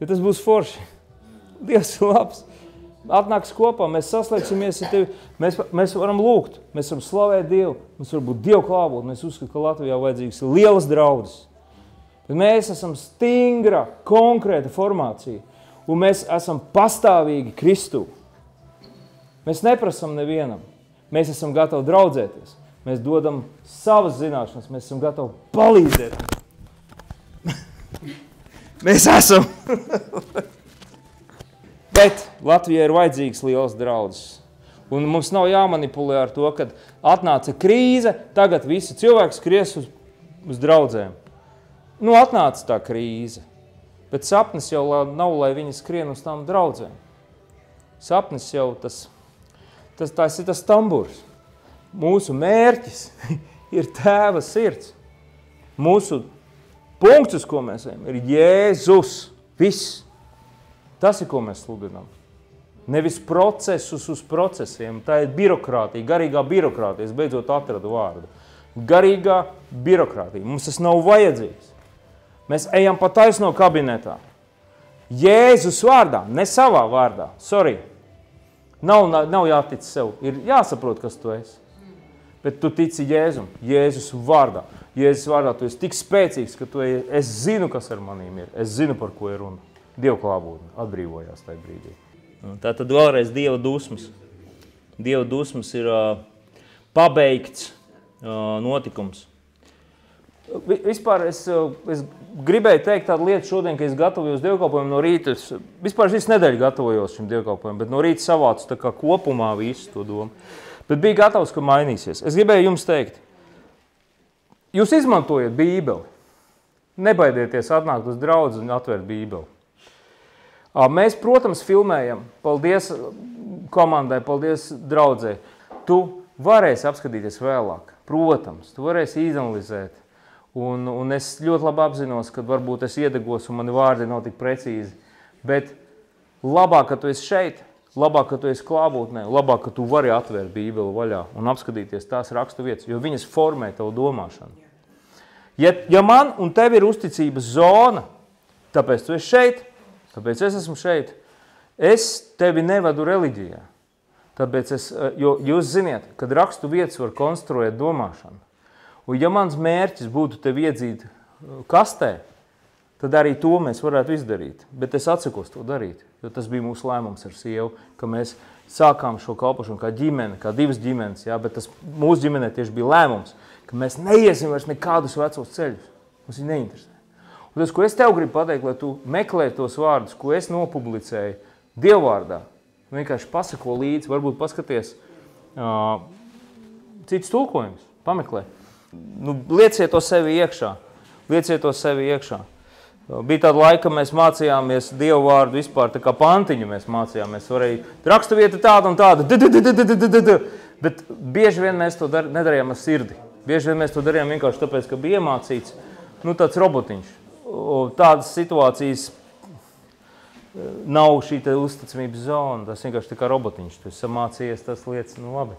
jo tas būs forši. Dievs ir labs. Atnāks kopā, mēs saslēgsimies ar tevi, mēs varam lūgt, mēs varam slavēt Dievu, mums var būt Dievu klābūt, mēs uzskatām, ka Latvijā vajadzīgs ir lielas draudzes. Bet mēs esam stingra, konkrēta formācija, un mēs esam pastāvīgi Kristū. Mēs neprasam nevienam, mēs esam gatavi draudzēties, mēs dodam savas zināšanas, mēs esam gatavi palīdzēt. Mēs esam... Bet Latvijai ir vajadzīgs liels draudzes. Un mums nav jāmanipulē ar to, kad atnāca krīze, tagad visi cilvēki skries uz draudzēm. Nu, atnāca tā krīze, bet sapnis jau nav, lai viņi skrien uz tām draudzēm. Sapnis jau tas ir tas tamburs. Mūsu mērķis ir Tēva sirds. Mūsu punkts, uz ko mēs ejam, ir Jēzus. Viss. Tas ir, ko mēs sludinām. Nevis procesus uz procesiem. Tā ir birokrātija, garīgā birokrātija. Es beidzot atradu vārdu. Garīgā birokrātija. Mums tas nav vajadzīgs. Mēs ejam pa taisno kabinetā. Jēzus vārdā, ne savā vārdā. Sorry. Nav jātic sev. Ir jāsaprot, kas tu esi. Bet tu tici Jēzum. Jēzus vārdā. Jēzus vārdā tu esi tik spēcīgs, ka es zinu, kas ar manīm ir. Es zinu, par ko ir runa. Dievu klābūtne atbrīvojās tajā brīdī. Tātad vēlreiz Dieva dusmas. Dieva dusmas ir pabeigts notikums. Vispār es gribēju teikt tādu lietu šodien, ka es gatavojos dievkalpojumu no rīta. Vispār visu nedēļu gatavojos šim dievkalpojumam, bet no rīta savācu tā kā kopumā visu to domu. Bet bija gatavs, ka mainīsies. Es gribēju jums teikt, jūs izmantojat Bībeli. Nebaidieties atnākt uz draudzi un atvērt Bībeli. Mēs, protams, filmējam. Paldies komandai, paldies draudzē. Tu varēsi apskatīties vēlāk. Protams, tu varēsi izanalizēt. Un es ļoti labi apzinos, ka varbūt es iedegos un mani vārdi nav tik precīzi. Bet labāk, ka tu esi šeit, labāk, ka tu esi klābūtnē, labāk, ka tu vari atvērt Bībeli vaļā un apskatīties tās rakstu vietas, jo viņas formē tavu domāšanu. Ja man un tev ir uzticības zona, tāpēc tu esi šeit, tāpēc es esmu šeit. Es tevi nevedu reliģijā. Tāpēc jo jūs ziniet, kad rakstu vietas var konstruēt domāšanu. Un ja mans mērķis būtu tevi iedzīt kastē, tad arī to mēs varētu izdarīt. Bet es atsakos to darīt, jo tas bija mūsu lēmums ar sievu, ka mēs sākām šo kalpošanu kā ģimene, kā divas ģimenes, jā, bet tas mūsu ģimenē tieši bija lēmums, ka mēs neiesim vairs nekādus vecos ceļus. Mums viņi neinteresē. Un tas, ko es tev gribu pateikt, lai tu meklē tos vārdus, ko es nopublicēju Dievvārdā, vienkārši pasako līdzi, varbūt paskaties cits tulkojums, pameklē. Lieciet to sevi iekšā. Lieciet to sevi iekšā. Bija tāda laika, ka mēs mācījāmies Dievu vārdu vispār, tā kā pantiņu mēs mācījāmies. Varēja rakstu vieta tāda un tāda, bet bieži vien mēs to nedarījām ar sirdi. Bieži vien mēs to darījām vienkārši tāpēc, ka bija iemācīts tāds robotiņš. Tādas situācijas nav šī uzticamības zona, tas vienkārši tā kā robotiņš. Tu esi mācījies tās lietas, labi.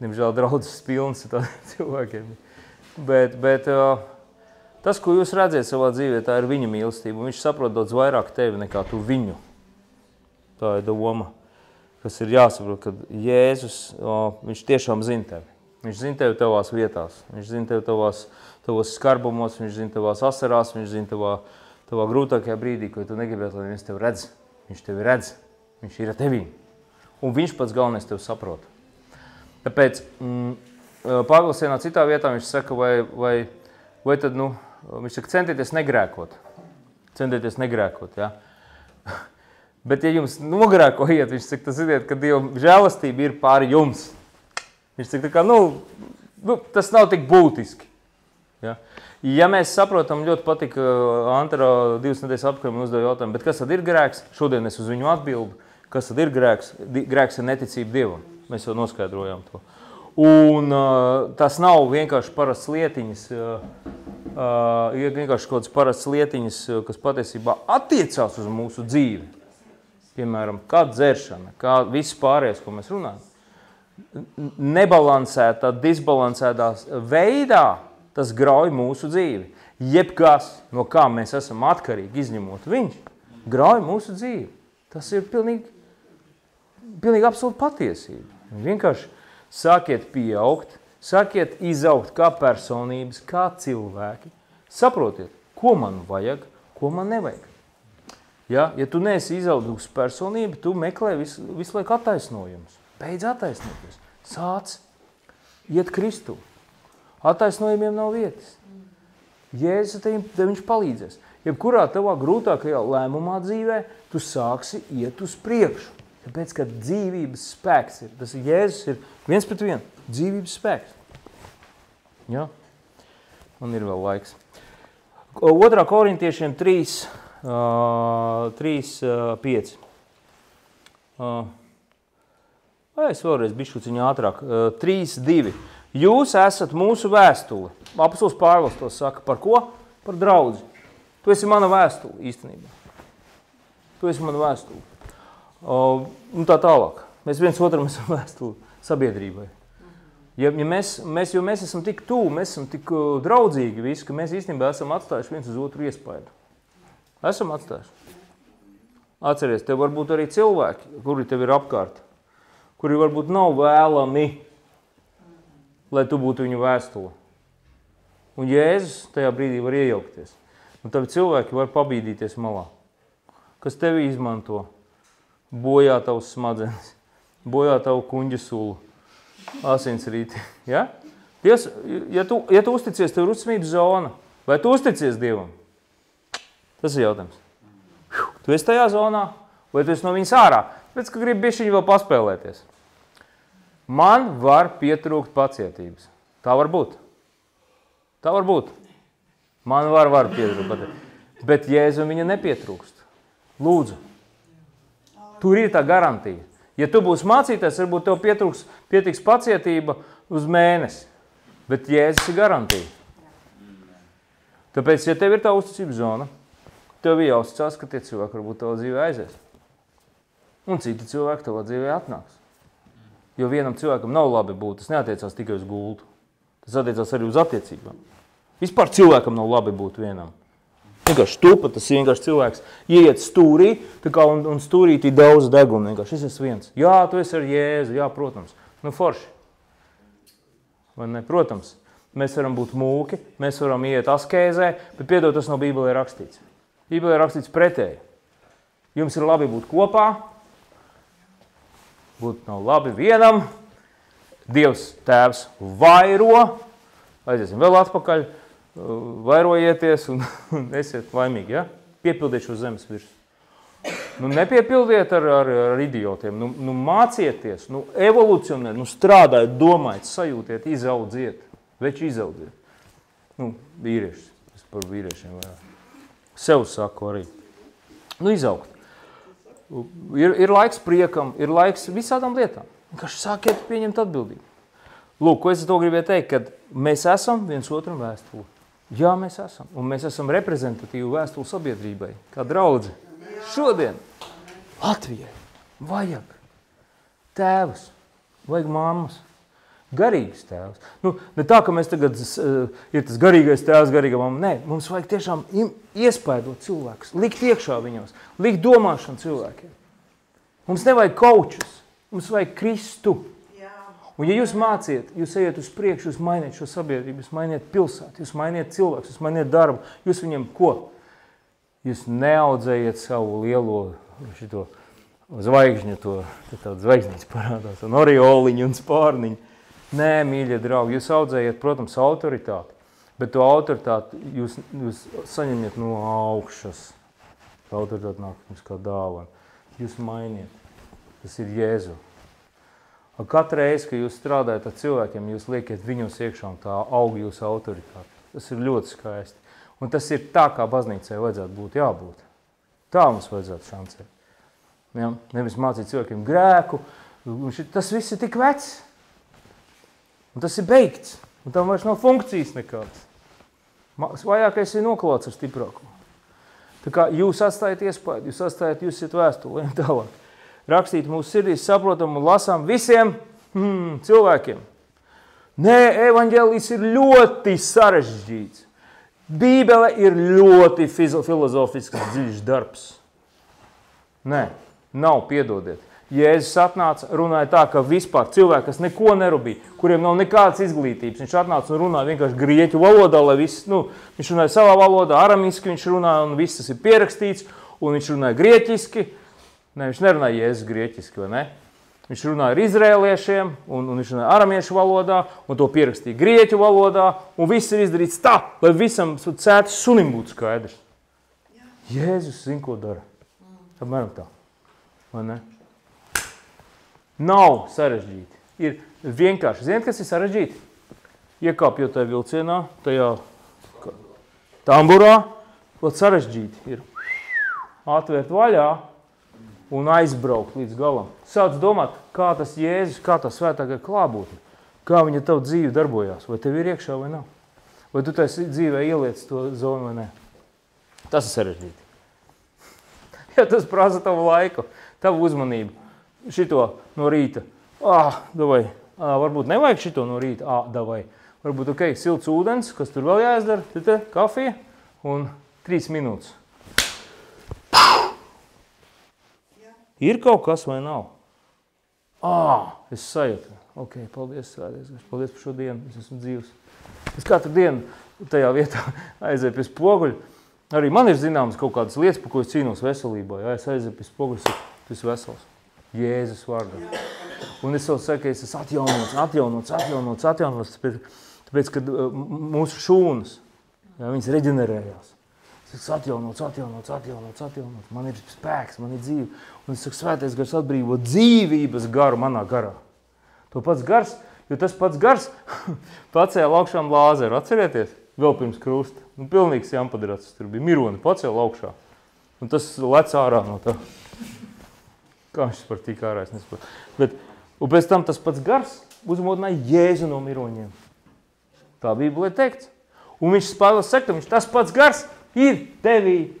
Diemžēl draudzes pilns ar tādiem cilvēkiem. Bet tas, ko jūs redzat savā dzīvē, tā ir viņa mīlestība. Viņš saprot daudz vairāk tevi nekā tu viņu. Tā ir doma, kas ir jāsaprot, ka Jēzus, viņš tiešām zina tevi. Viņš zina tevi tavās vietās, viņš zina tevi tavos skarbumos, viņš zina tavās asarās, viņš zina tavā grūtākajā brīdī, ko tu negribētu, lai viņš tevi redz. Viņš tevi redz, viņš ir ar tevī. Un viņš pats galvenais tevi saprot. Tāpēc Pāvils vienā citā vietā viņš saka, vai tad, viņš saka, centieties negrēkot. Centieties negrēkot, jā. Bet ja jums nogrēkojiet, viņš saka, tas ziniet, ka Dieva žēlastība ir pāri jums. Viņš saka, tā kā, tas nav tik būtiski. Ja mēs saprotam, ļoti patika Antara 2 nedēļas apkārt un uzdev jautājumu, bet kas tad ir grēks? Šodien es uz viņu atbildu. Kas tad ir grēks? Grēks ir neticība Dievam. Mēs jau noskaidrojām to. Un tas nav vienkārši parasts lietiņas, vienkārši kaut kāds parasts lietiņas, kas patiesībā attiecās uz mūsu dzīvi. Piemēram, kā dzeršana, kā viss pārējais, ko mēs runājam. Nebalansētā, disbalansētā veidā tas grauj mūsu dzīvi. Jebkas, no kā mēs esam atkarīgi, izņemot viņš, grauj mūsu dzīvi. Tas ir pilnīgi absolūti patiesība. Vienkārši sākiet pieaugt, sākiet izaugt kā personības, kā cilvēki. Saprotiet, ko man vajag, ko man nevajag. Ja tu neesi izaugusi personība, tu meklē visu laiku attaisnojumus. Beidz attaisnoties. Sāc iet Kristu. Attaisnojumiem nav vietas. Jēzus tev viņš palīdzēs. Jebkurā tavā grūtākajā lēmumā dzīvē, tu sāksi iet uz priekšu. Tāpēc, ka dzīvības spēks ir. Tas ir Jēzus ir 1:1. Dzīvības spēks. Ja? Un ir vēl laiks. 2. Korintiešiem 3, 5. Es vēlreiz bišķuciņu ātrāk. 3, 2. Jūs esat mūsu vēstule. Apostols Pāvils to saka. Par ko? Par draudzi. Tu esi mana vēstule īstenībā. Tu esi mana vēstule. Un tā tālāk. Mēs viens otram esam vēstuli sabiedrībai. Jo mēs esam tik tuvu, mēs esam tik draudzīgi visi, ka mēs īstenībā esam atstājuši viens uz otru iespaidu. Esam atstājuši. Atceries, tev varbūt arī cilvēki, kuri tev ir apkārt, kuri varbūt nav vēlami, lai tu būtu viņu vēstule. Un Jēzus tajā brīdī var iejaukties. Un tavi cilvēki var pabīdīties malā. Kas tevi izmanto? Bojā tavus smadzenes, bojā tavu kuņģa sulu, asinsrīti. Ja? Dievs, ja tu uzticies, tev ir uzticības zona. Vai tu uzticies Dievam? Tas ir jautājums. Tu esi tajā zonā, vai tu esi no viņas ārā? Pēc, ka gribi bišķiņi vēl paspēlēties. Man var pietrūkt pacietības. Tā var būt. Tā var būt. Man var pietrūkt pacietības. Bet Jēzum viņa nepietrūkst. Lūdzu. Tur ir tā garantija. Ja tu būsi mācītājs, varbūt tev pietiks pacietība uz mēnesi. Bet Jēzus ir garantija. Tāpēc, ja tev ir tā uzticības zona, tev ir jāuzticās, ka tie cilvēki varbūt tavā dzīvē aizies. Un citi cilvēki tavā dzīvē atnāks. Jo vienam cilvēkam nav labi būt. Tas neatiecās tikai uz gultu. Tas attiecās arī uz attiecībām. Vispār cilvēkam nav labi būt vienam. Vienkārši stupa, tas ir vienkārši cilvēks ieiet stūrī, tā kā un stūrītī daudz deguna. Vienkārši es esmu viens. Jā, tu esi ar Jēzu, jā, protams. Nu, forši. Vai ne? Protams. Mēs varam būt mūki, mēs varam iet askēzē, bet piedod, tas nav Bībelē rakstīts. Bībelē rakstīts pretēji. Jums ir labi būt kopā, būt nav labi vienam, Dievs tēvs vairo, aiziesim vēl atpakaļ, vairojieties un esiet laimīgi, ja? Piepildiet šo zemes virs. Nu, nepiepildiet ar idiotiem, nu mācieties, nu evolucionēt, nu strādājiet, domājiet, sajūtiet, izaudziet, veči izaudziet. Nu, vīrieši, es par vīriešiem vairāk. Sev saku arī. Nu, izaugt. Ir laiks priekam, ir laiks visādām lietām. Vienkārši sākiet pieņemt atbildību. Lūk, ko es to gribēju teikt, kad mēs esam viens otram vēstuli. Jā, mēs esam. Un mēs esam reprezentatīvi vēstuli sabiedrībai, kā draudzi. Šodien Latvijai vajag tēvus, vajag mammas, garīgs tēvs. Nu, ne tā, ka mēs tagad ir tas garīgais tēvs, garīga mamma. Nē, mums vajag tiešām iespaidot cilvēkus, likt iekšā viņos, likt domāšanu cilvēkiem. Mums nevajag kaučus, mums vajag Kristu. Un ja jūs māciet, jūs ejat uz priekšu, jūs mainiet šo sabiedrību, jūs mainiet pilsētu, jūs mainiet cilvēkus, jūs mainiet darbu, jūs viņiem ko? Jūs neaudzējiet savu lielo šito zvaigžņu, tādu zvaigznīcu parādās, un orioliņu un spārniņu. Nē, mīļie draugi, jūs audzējiet, protams, autoritāti, bet to autoritāti jūs saņemiet no augšas. Autoritāti nāk jums kā dāvana. Jūs mainiet. Tas ir Jēzu. Katru reizi, kad jūs strādājat ar cilvēkiem, jūs liekat viņos iekšā un tā aug jūsu autoritāti. Tas ir ļoti skaisti. Un tas ir tā, kā baznīcai vajadzētu būt jābūt. Tā mums vajadzētu šancēt. Ja? Nevis mācīt cilvēkiem grēku. Tas viss ir tik vecs. Un tas ir beigts. Un tam vairs nav funkcijas nekādas. Vajākais ir noklāts ar stiprāko. Tā kā jūs atstājat iespēju, jūs atstājat, jūs esat vēstuli, tālāk. Rakstīt mūsu sirdīs, saprotam un lasām visiem cilvēkiem. Nē, evaņģēlijs ir ļoti sarežģīts. Bībele ir ļoti filozofisks dziļš darbs. Nē, nav, piedodiet. Jēzus atnāca, runāja tā, ka vispār cilvēki, kas neko nerubīja, kuriem nav nekādas izglītības, viņš atnāca un runāja vienkārši grieķu valodā, lai viss, viņš runāja savā valodā, aramiski viņš runāja, un viss tas ir pierakstīts, un viņš runāja grieķiski. Ne, viņš nerunāja Jēzus grieķiski, vai ne? Viņš runāja ar izrēliešiem, un viņš runāja aramiešu valodā, un to pierakstīja grieķu valodā, un viss ir izdarīts tā, lai visam cētas sunim būtu skaidrs. Jēzus zina, ko dara. Apmēram tā, vai ne? Nav sarežģīti. Ir vienkārši. Ziniet, kas ir sarežģīti? Iekāpjot tajā vilcienā, tajā tamburā, lot sarežģīti ir atvērt vaļā un aizbraukt līdz galam. Sāc domāt, kā tas Jēzus, kā tā svētākā klātbūtne, kā viņa tavu dzīvi darbojās, vai tev ir iekšā vai nav. Vai tu tai dzīvē ieliec to zonu vai ne. Tas ir sarežģīti. Ja tas prasa tavu laiku, tavu uzmanību. Šito no rīta, davai, varbūt nevajag šito no rīta, davai. Varbūt, silts ūdens, kas tur vēl jāizdara, kafija un 3 minūtes. Ir kaut kas vai nav? Es sajūtu. Paldies, svēties, paldies par šo dienu, es esmu dzīvs. Es katru dienu tajā vietā aizēju pie spoguļa. Arī man ir zināmas kaut kādas lietas, par ko es cīnos veselībā. Ja es aizēju pie spoguļa, tu esi vesels. Jēzus vārdā. Un es saku, es esmu atjaunots, tāpēc, kad mūsu šūnas, viņas reģenerējās. Es esmu atjaunots, man ir spēks, man ir dzīve. Un es saku, svētais gars atbrīvo dzīvības garu manā garā. To pats gars, jo tas pats gars pacēla augšām lāzeru, atcerieties? Vēl pirms krusta. Pilnīgs jampadrats, tur bija mironi, pacēla augšā. Un tas lec ārā no tā. Kā viņš par tik ārā, es nesaprotu. Un pēc tam tas pats gars uzmodināja Jēzu no miroņiem. Tā Bībelē teikts. Un viņš Pāvils saka, tas pats gars ir tevī.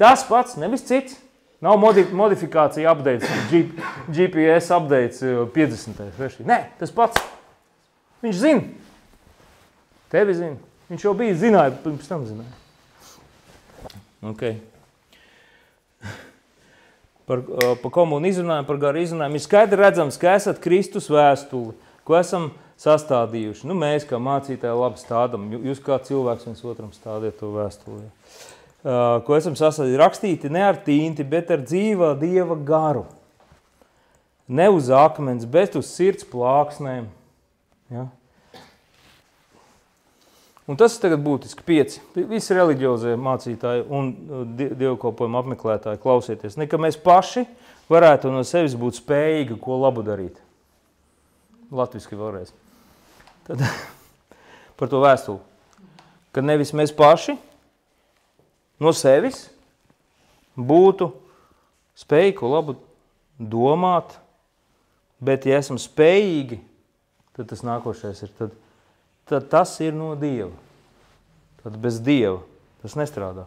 Tas pats, nevis cits. Nav modifikācija updates, GPS updates 50. Vēršī. Nē, tas pats. Viņš zina. Tevi zina. Viņš jau bija zināja, pirms tam zināja. Par komunu izrunājumu, par garu izrunājumu. Ir skaidri redzams, ka esat Kristus vēstuli, ko esam sastādījuši. Mēs kā mācītāji labi stādam, jūs kā cilvēks viens otram stādiet to vēstuli. Ko esam sastādījuši, rakstīti ne ar tīnti, bet ar dzīvā Dieva garu. Ne uz akmens, bet uz sirds plāksnēm. Ja? Un tas ir tagad būtiski 5. Visi reliģiozie mācītāji un dievkalpojumu apmeklētāji klausieties. Ne, ka mēs paši varētu no sevis būt spējīgi, ko labu darīt. Latviski vēlreiz. Tad par to vēstuli. Ka nevis mēs paši no sevis būtu spējīgi, ko labu domāt, bet ja esam spējīgi, tad tas nākošais ir tad tas ir no Dieva. Tad bez Dieva tas nestrādā.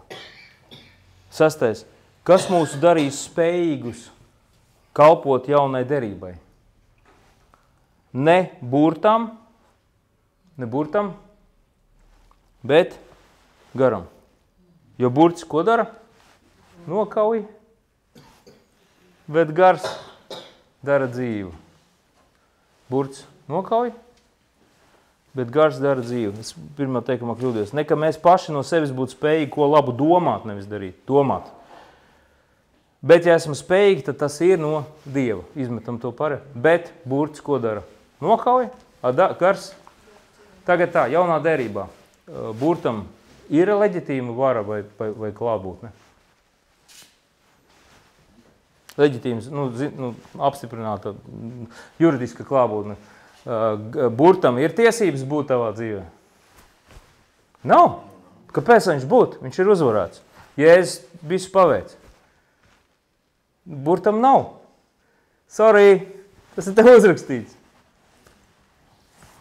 6. Kas mūs darīs spējīgus kalpot jaunai derībai? Ne burtam, bet garam. Jo burts ko dara? Nokauj, bet gars dara dzīvu. Burts nokauj, bet gars dara dzīvi. Es pirmā teikumā kļūdījos. Ne, ka mēs paši no sevis būtu spējīgi, ko labu domāt, nevis darīt. Domāt. Bet, ja esam spējīgi, tad tas ir no Dieva. Izmetam to pārē. Bet burts ko dara? Nokauj, gars. Tagad tā, jaunā derībā. Burtam ir leģitīma vara vai klātbūtne? Leģitīms, apstiprināta juridiska klātbūtne. Burtam ir tiesības būt tavā dzīvē? Nav. Kāpēc viņš būtu? Viņš ir uzvarēts. Jēzus visu paveic. Burtam nav. Sorry, tas ir tev uzrakstīts.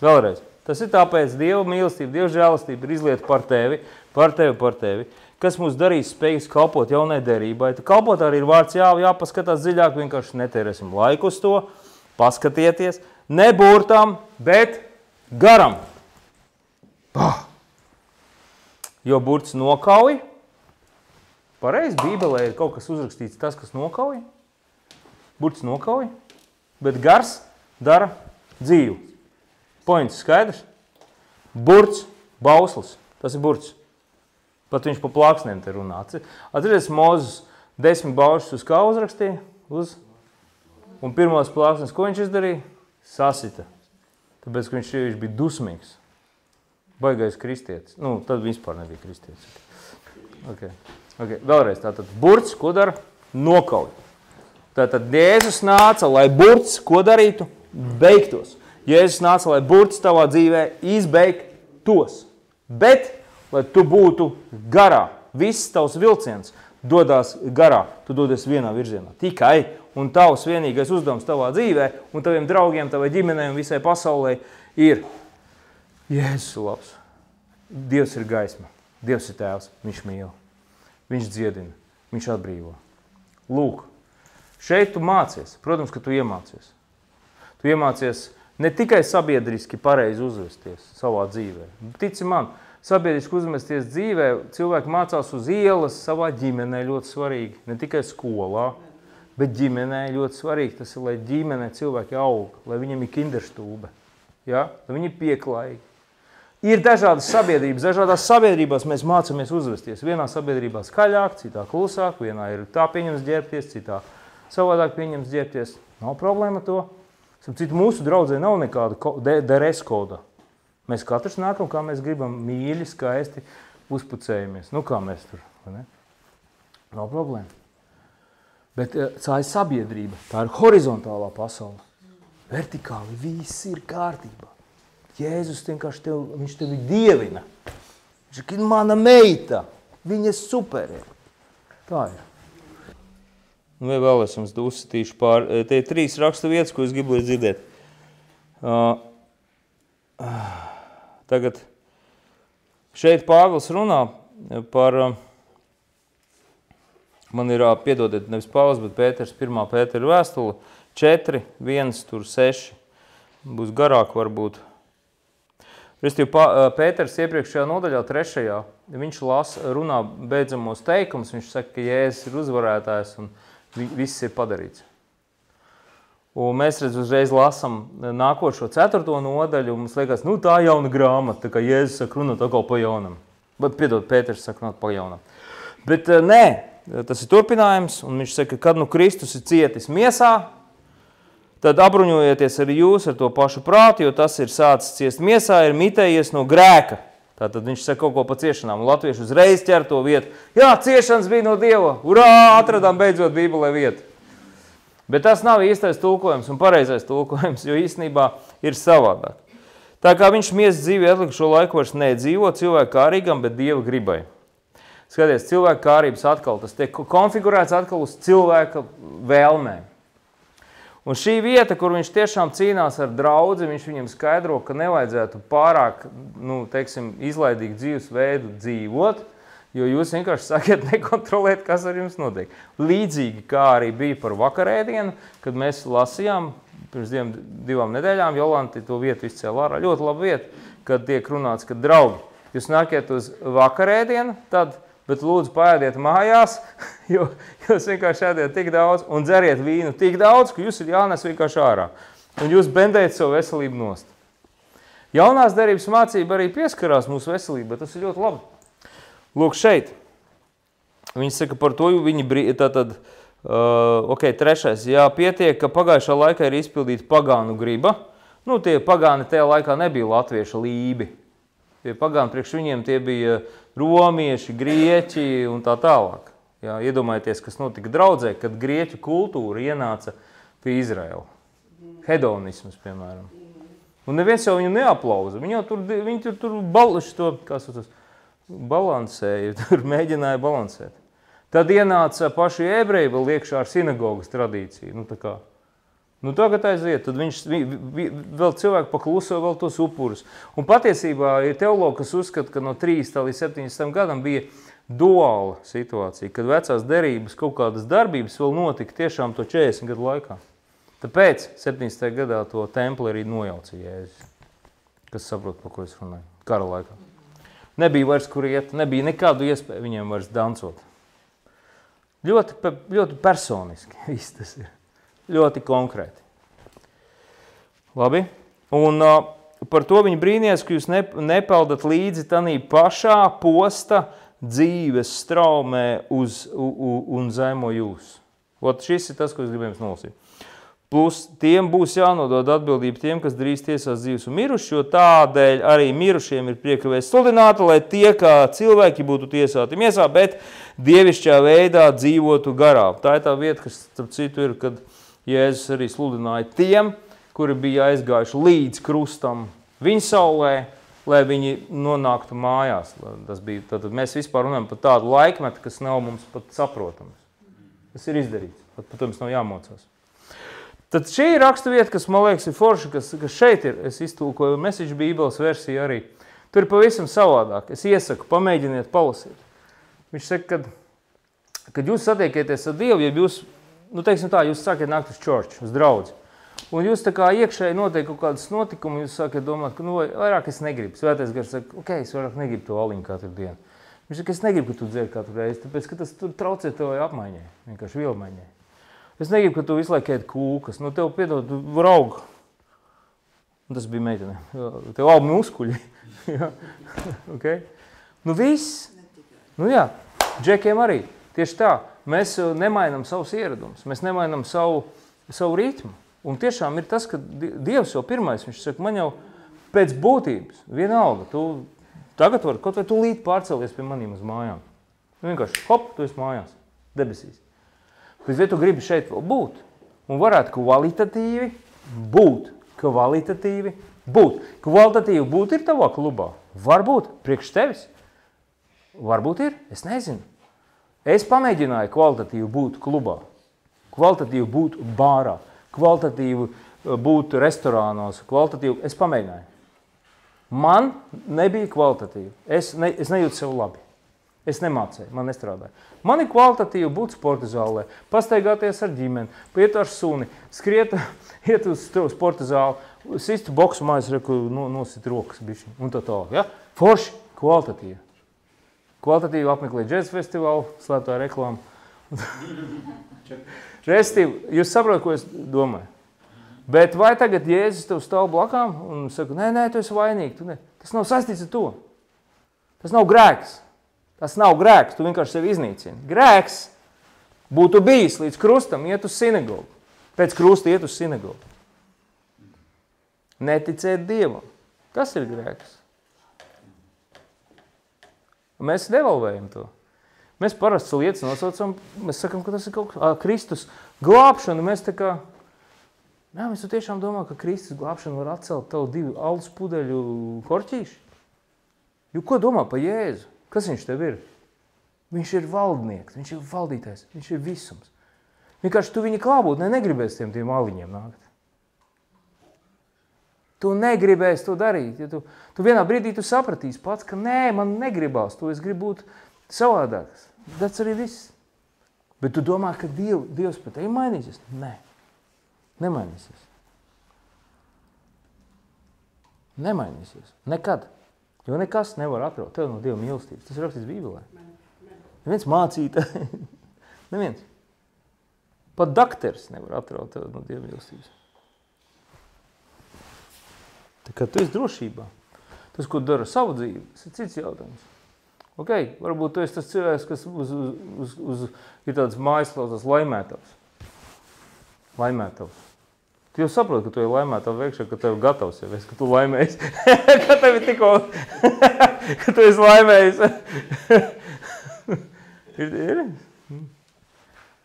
Vēlreiz. Tas ir tāpēc Dieva mīlestība, Dieva žēlastība ir izlieta par tevi. Kas mūs darīs spējīgs kalpot jaunai derībai? Kalpot arī ir vārds jāpaskatās dziļāk, vienkārši netērēsim laiku uz to. Paskatieties. Ne burtam, bet garam. Jo burts nokauj, pareizi. Bībelē ir kaut kas uzrakstīts tas, kas nokauj. Burts nokauj, bet gars dara dzīvu. Points skaidrs? Burts, bauslis. Tas ir burts. Pat viņš pa plāksnēm te runā. Atceries, Mozus 10 baušus uz kā uzrakstīja? Un pirmos plāksnes, ko viņš izdarīja? Sasita. Tāpēc, ka viņš bija dusmīgs. Baigais kristietis. Nu, tad vispār nebija kristietis. Okay. Vēlreiz tātad. Burts, ko dara? Nokauj. Tātad Jēzus nāca, lai burts, ko darītu? Beigtos. Jēzus nāca, lai burts tavā dzīvē izbeigtos. Bet, lai tu būtu garā. Viss tavs vilciens dodās garā. Tu dodies vienā virzienā. Tikai. Un tavs vienīgais uzdevums tavā dzīvē un taviem draugiem, tavai ģimenei un visai pasaulē ir Jēzus labs. Dievs ir gaisma. Dievs ir tēvs. Viņš mīl. Viņš dziedina. Viņš atbrīvo. Lūk. Šeit tu mācies. Protams, ka tu iemācies. Tu iemācies ne tikai sabiedriski pareizi uzvesties savā dzīvē. Tici man, sabiedriski uzvesties dzīvē, cilvēki mācās uz ielas, savā ģimenē ļoti svarīgi. Ne tikai skolā, bet ģimenē ļoti svarīgi. Tas ir, lai ģimenē cilvēki aug, lai viņam ir kinderstūbe, ja? Lai viņi ir pieklājīgi. Ir dažādas sabiedrības. Dažādās sabiedrībās mēs mācāmies uzvesties. Vienā sabiedrībā skaļāk, citā klusāk, vienā ir tā pieņems ģērbties, citā savādāk pieņems ģērbties. Nav problēma to. Citu mūsu draudzē nav nekāda DRS koda. Mēs katrs nākam, kā mēs gribam, mīļi, skaisti uzpucējamies. Nu, kā mēs tur, vai ne? Nav problēma. Bet tā ir sabiedrība, tā ir horizontālā pasaule. Vertikāli viss ir kārtībā. Jēzus vienkārši viņš tevi dievina. Viņš ir mana meita, viņa ir superi. Tā ir. Vai vēl es jums uzsitīšu pār. Te ir 3 rakstu vietas, ko es gribu dzirdēt. Tagad šeit Pāvils runā par, man ir, piedodiet, nevis Pāvils, bet Pēters, 1. Pētera vēstule, 4, 1, tur 6, būs garāk varbūt. Pēters iepriekšējā nodaļā, 3. viņš runā beidzamos teikumus, viņš saka, ka Jēzus ir uzvarētājs un viss ir padarīts. Un mēs uzreiz lasam nākošo 4. nodaļu, un mums liekas, nu tā jauna grāmata, tā kā Jēzus saka runāt atkal pa jaunam. Bet, piedod, Pēters saka runāt pa jaunam. Bet nē, tas ir turpinājums, un viņš saka, kad nu Kristus ir cietis miesā, tad apbruņojieties arī jūs ar to pašu prātu, jo tas ir sācis ciest miesā, ir mitējies no grēka. Tātad viņš saka kaut ko pa ciešanām, un latvieši uzreiz ķer to vietu. Jā, ciešanas bija no Dieva, urā, atradām beidzot Bībelē vietu. Bet tas nav īstais tulkojums un pareizais tulkojums, jo īstenībā ir savādāk. Tā kā viņš miesas dzīvi atlikušo laiku vairs nedzīvo cilvēku kārīgam, bet Dieva gribai. Skaties, cilvēku kārības atkal, tas tiek konfigurēts atkal uz cilvēka vēlmēm. Un šī vieta, kur viņš tiešām cīnās ar draudzi, viņš viņam skaidro, ka nevajadzētu pārāk, izlaidīgu dzīvesveidu dzīvot, jo jūs vienkārši sakiet nekontrolēt, kas ar jums notiek. Līdzīgi kā arī bija par vakarēdienu, kad mēs lasījām pirms 2 nedēļām, Jolanti to vietu izcēla ārā. Ļoti laba vieta, kad tiek runāts, ka draugi, jūs nākiet uz vakarēdienu, tad bet lūdzu paēdiet mājās, jo jūs vienkārši ēdiet tik daudz un dzeriet vīnu tik daudz, ka jūs ir jānes vienkārši ārā. Un jūs bendējat savu veselību nost. Jaunās derības mācība arī pieskarās mūsu veselībai, tas ir ļoti labi. Lūk šeit. Viņi saka par to, tātad, 3. Jā, pietiek, ka pagājušā laikā ir izpildīta pagānu griba. Nu, tie pagāni tajā laikā nebija latvieša lībi. Tie pagāni priekš viņiem tie bija romieši, grieķi un tā tālāk. Jā, iedomājieties, kas notika draudzē, kad grieķu kultūra ienāca pie Izraela. Hedonisms, piemēram. Un neviens jau viņu neaplauza. Viņi tur balansēja, tur mēģināja balansēt. Tad ienāca paši ebreji vēl iekšā ar sinagogas tradīciju. Tagad aiziet, tad viņš vēl cilvēku pakluso vēl tos upurus. Un patiesībā ir teologi, kas uzskata, ka no 3 līdz 70 gadam bija duāla situācija, kad vecās derības kaut kādas darbības vēl notika tiešām to 40 gadu laikā. Tāpēc 70. gadā to templi arī nojauca Jēzus, kas saprot, par ko es runāju, kara laikā. Nebija vairs kur iet, nebija nekādu iespēju viņiem vairs dancot. Ļoti personiski viss tas ir. Ļoti konkrēti. Labi. Un par to viņi brīnījās, ka jūs nepeldat līdzi tanī pašā posta dzīves straumē un zemo jūs. Šis ir tas, ko es gribēju nolasīt. Plus tiem būs jānodod atbildība tiem, kas drīz tiesās dzīves un miruši, jo tādēļ arī mirušiem ir prieka vēsts sludināta, lai tie, kā cilvēki būtu tiesāti miesā, bet dievišķā veidā dzīvotu garā. Tā ir tā vieta, kas, starp citu, ir, kad Jēzus arī sludināja tiem, kuri bija aizgājuši līdz krustam viņa saulē, lai viņi nonāktu mājās. Tas bija, tad mēs vispār runājam par tādu laikmetu, kas nav mums pat saprotams. Tas ir izdarīts, pat mums nav jāmocās. Tad šī ir rakstu vieta, kas, man liekas, ir forša, kas šeit ir. Es iztulkoju Message Bībeles versiju arī. Tur ir pavisam savādāk. Es iesaku, pamēģiniet palasīt. Viņš saka, kad jūs satiekieties ar Dievu, ja jūs, teiksim tā, jūs sākiet nākt uz church, uz draudzi, un jūs tā kā iekšēji notiek kaut kādas notikumi, jūs sākiet domāt, ka vairāk es negribu. Svētais gars saka, es vairāk negribu to aliņu katru dienu. Viņš saka, es negribu, ka tu dzer katru reizi, tāpēc, ka tas tur traucē tev apmaiņai, vienkārši vielmaiņai. Es negribu, ka tu visu laiku ēd kūkas. Tev piedod, tu raug. Tas bija meitene. Tev aug muskuļi. Okay? Viss. Jā, džekiem arī. Tieši tā. Mēs nemainam savus ieradumus. Mēs nemainam savu ritmu. Un tiešām ir tas, ka Dievs jau pirmais, viņš saka, man jau pēc būtības, vienalga, tu tagad vari, kaut vai tu līdz pārcelies pie manīm uz mājām. Vienkārši, hop, tu esi mājās, debesīs. Bet vai tu gribi šeit vēl būt? Un varētu kvalitatīvi būt. Kvalitatīvi būt ir tavā klubā. Varbūt, priekš tevis. Varbūt ir, es nezinu. Es pamēģināju kvalitatīvi būt klubā. Kvalitatīvi būt bārā. Kvalitatīvi būt restorānos. Es pamēģināju. Man nebija kvalitatīvi. Es nejūtu sev labi. Es nemācēju, man nestrādāju. Man ir kvalitatīvi būt sporta zālē, pastaigāties ar ģimeni, iet ar suni, skriet, iet uz sporta zāli, sist boksu mājas, nosit rokas bišķi un tā. Ja? Forši, kvalitatīvi. Kvalitatīvi apmeklēt džēz festivālu, slēptā reklāma. Restīvi, jūs saprotat, ko es domāju. Bet vai tagad Jēzus tev stāv blakām un saka, nē, tu esi vainīgi. Tas nav saistīts ar to. Tas nav grēks. Tas nav grēks, tu vienkārši sevi iznīcini. Grēks būtu bijis līdz krustam iet uz sinagogu. Pēc krusta iet uz sinagogu. Neticēt Dievam. Tas ir grēks. Mēs devalvējam to. Mēs parasti lietas nosaucam, mēs sakam, ka tas ir kaut kā Kristus glābšana. Mēs tā kā, mēs tu tiešām domā, ka Kristus glābšana var atcelt tavu 2 alus pudeļu korķīši. Jo ko domā pa Jēzu? Kas viņš tev ir? Viņš ir valdnieks, viņš ir valdītājs, viņš ir visums. Vienkārši tu viņa klābūtnē negribēs tiem aliņiem nākt. Tu negribēs to darīt. Ja tu vienā brīdī tu sapratīsi pats, ka nē, man negribās to, es gribu būt savādāks. Tas arī viss. Bet tu domā, ka Dievs pēc tevi mainīsies? Nē, nemainīsies. Nemainīsies. Nekad. Jo nekas nevar atraut tev no Dieva mīlestības. Tas ir rakstīts Bībelē. Neviens mācītājs. Neviens. Pat dakters nevar atraut tev no Dieva mīlestības. Tā kā tu esi drošībā. Tas, ko dara savu dzīvi, tas ir cits jautājums. Varbūt tu esi tas cilvēks, kas ir tāds mājaslauzās laimētavs. Laimētavs. Tu jau saproti, ka tu esi laimētavs vēkšā, ka tev gatavs jau esi, ka tu laimējis. Ka tev ir tikko, ka tu esi laimējis.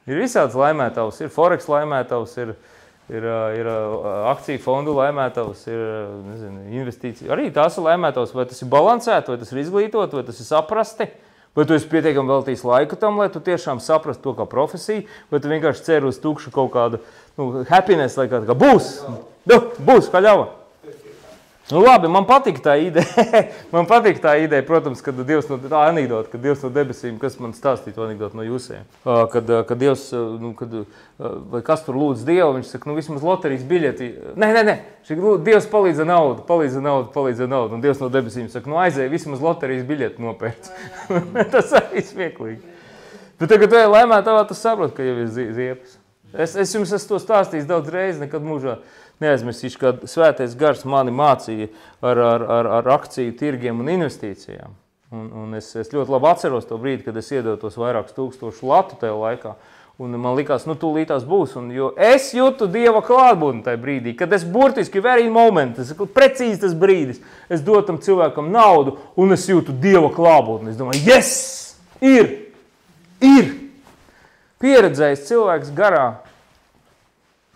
Ir visāds laimētavs, ir Forex laimētavs, ir akciju fondu laimētavs, ir investīcija. Arī tās ir laimētavs, vai tas ir balansēt, vai tas ir izglītot, vai tas ir saprasti, vai tu esi pietiekami veltījis laiku tam, lai tu tiešām saprastu to kā profesiju, vai tu vienkārši ceri uz tukšu kaut kādu happiness, lai kā būs, haļava. Labi, man patīk tā ideja. Man patīk tā ideja, protams, kad Dievs tā anekdota, kad Dievs no debesīm, kas man stāstīja to anekdotu no jūsiem. Kad Dievs, vai kas tur lūdz Dievu, viņš saka, vismaz loterijas biļeti. Nē. Dievs palīdz ar naudu. Un Dievs no debesīm saka, aizēj, vismaz loterijas biļeti nopērc. Tas arī smieklīgi. Bet tagad, kad tu ej lēmēt, tu saproti, ka jau ir ziepes. Es jums esmu to stāstījis daudz reizes, nekad mūžā neaizmirsīšu, kad svētais gars mani mācīja ar akciju tirgiem un investīcijām. Un es ļoti labi atceros to brīdi, kad es iedevu tos vairākus tūkstošu latu tajā laikā. Un man likās, tūlītās būs. Jo es jūtu Dieva klātbūtni tajā brīdī, kad es burtiski very moment, precīzi tas brīdis, es dotu tam cilvēkam naudu un es jūtu Dieva klātbūtni. Es domāju, yes! Ir! Pieredzējis cilvēks garā.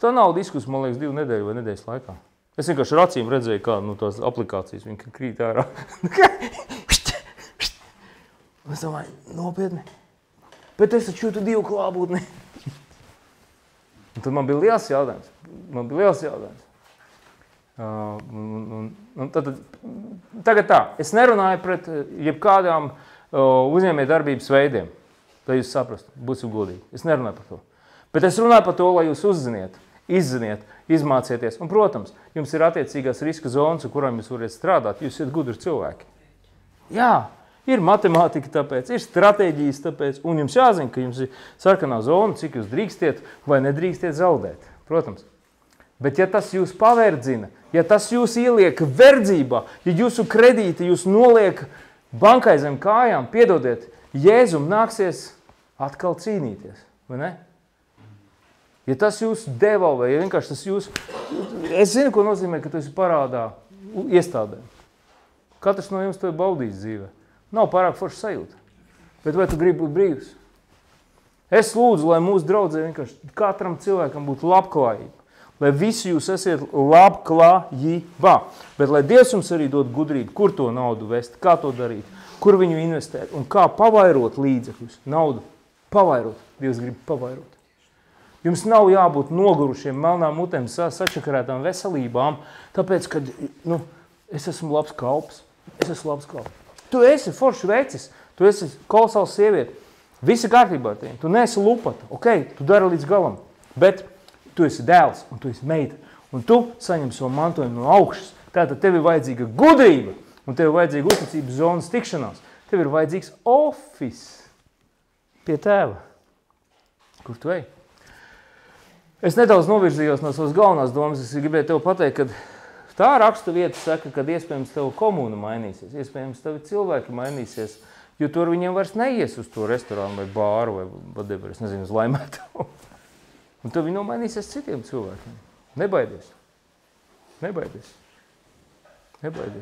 Tā nav diskusija, man liekas, 2 nedēļu vai nedēļas laikā. Es vienkārši ar acīm redzēju, kā tās aplikācijas viņa krīt ārā. Un es domāju, nopietni. Bet es taču jūtu Dievu klātbūtni. Un tad man bija liels jautājums. Tagad tā, es nerunāju pret jebkādām uzņēmējdarbības veidiem. Lai jūs saprastu, būsim godīgi. Es nerunāju par to. Bet es runāju par to, lai jūs uzziniet, izziniet, izmācieties. Un, protams, jums ir attiecīgās riska zonas, ar kurām jūs varat strādāt. Jūs esat gudri cilvēki. Jā. Ir matemātika tāpēc, ir stratēģijas tāpēc, un jums jāzina, ka jums ir sarkanā zona, cik jūs drīkstiet vai nedrīkstiet zaudēt. Protams. Bet ja tas jūs paverdzina, ja tas jūs ieliek verdzībā, ja jūsu kredīti jūs noliek bankai zem kājām, piedodiet, Jēzum nāksies atkal cīnīties, vai ne? Ja tas jūs devalvē, ja vienkārši tas jūs... Es zinu, ko nozīmē, ka tu esi parādā iestādēm. Katrs no jums to ir baudījis dzīvē. Nav pārāk forša sajūta. Bet vai tu gribi būt brīvs? Es lūdzu, lai mūsu draudzē vienkārši katram cilvēkam būtu labklājība. Lai visi jūs esiet labklājībā. Bet lai Dievs jums arī dod gudrību, kur to naudu vest, kā to darīt, kur viņu investēt un kā pavairot līdzekļus. Naudu pavairot. Dievs grib pavairot. Jums nav jābūt nogurušiem, melnām mutēm, sačakarētām veselībām, tāpēc, ka es esmu labs kalps. Tu esi foršs vecis, tu esi kolosāls sieviete. Visi kārtībā ar tiem. Tu neesi lupata, tu dari līdz galam. Bet tu esi dēls un tu esi meita. Un tu saņem savu mantojumu no augšas. Tātad tev ir vajadzīga gudrība un tev ir vajadzīga uzticības zonas tikšanās. Tev ir vajadzīgs office pie tēva. Kur tu ej? Es nedaudz novirzījos no savas galvenās domas. Es gribēju tev pateikt, ka tā raksta vieta saka, ka iespējams tev komūna mainīsies, iespējams tevi cilvēki mainīsies, jo tur viņiem vairs neies uz to restorānu vai bāru vai whatever, es nezinu, uz laimētu. Un tev viņi nomainīsies citiem cilvēkiem. Nebaidies.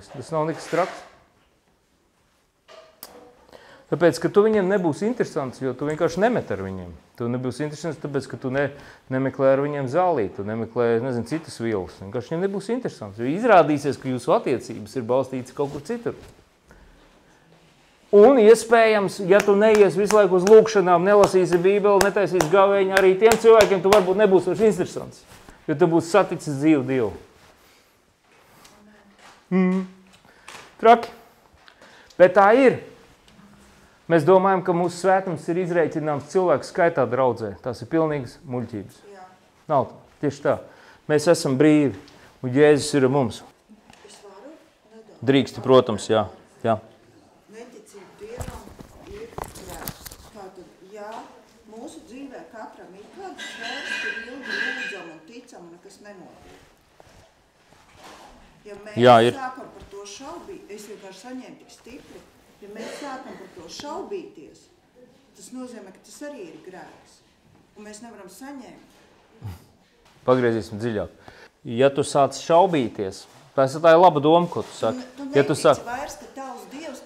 Tas nav nekas traks. Tāpēc, ka tu viņiem nebūs interesants, jo tu vienkārši nemet ar viņiem. Tu nebūs interesants, tāpēc, ka tu nemeklē ar viņiem zālīt, tu nemeklē, citas vielas. Vienkārši viņiem nebūs interesants, jo izrādīsies, ka jūsu attiecības ir balstītas kaut kur citur. Un, iespējams, ja tu neies visu laiku uz lūkšanām, nelasīsi Bībeli, netaisīsi gavēņu, arī tiem cilvēkiem tu varbūt nebūs vairs interesants, jo tu būsi saticis dzīvu Dievu. Traki. Bet tā ir. Mēs domājam, ka mūsu svētums ir izreikināms cilvēku skaitā draudzē. Tās ir pilnīgas muļķības. Jā. Nav tā. Tieši tā. Mēs esam brīvi, un Jēzus ir ar mums. Es varu? Drīksti, protams, jā. Neticība Dievam ir grēks. Tātad, jā, mūsu dzīvē katram ir kāds grēks, kur ilgi lūdzam un ticam, un nekas nenotiek. Ja mēs sākam par to šaubīt, es vienkārši saņēmu tik stipri. Ja mēs sākam par to šaubīties, tas nozīmē, ka tas arī ir grēks. Un mēs nevaram saņemt. Pagriezīsim dziļāk. Ja tu sāc šaubīties, tā ir laba doma, ko tu saki. Tu netici vairs, ka tavs Dievs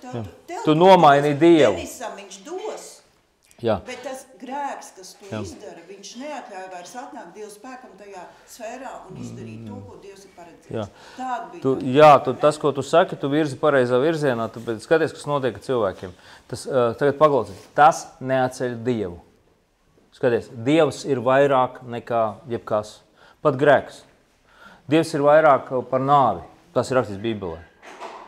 tu nomaini Dievu. Denisam viņš dos. Jā. Bet tas grēks, kas to izdara, viņš neatļauj vairs atnākt Dieva spēkam tajā sfērā un izdarīt to, ko Dievs ir paredzējis. Tāda bija tas, ko tu saki, tu virzi pareizā virzienā, tāpēc skaties, kas notiek ar cilvēkiem. Tagad paklausies, tas neatceļ Dievu. Skaties, Dievs ir vairāk nekā jebkas, pat grēks. Dievs ir vairāk par nāvi, tas ir rakstīts Bībelē.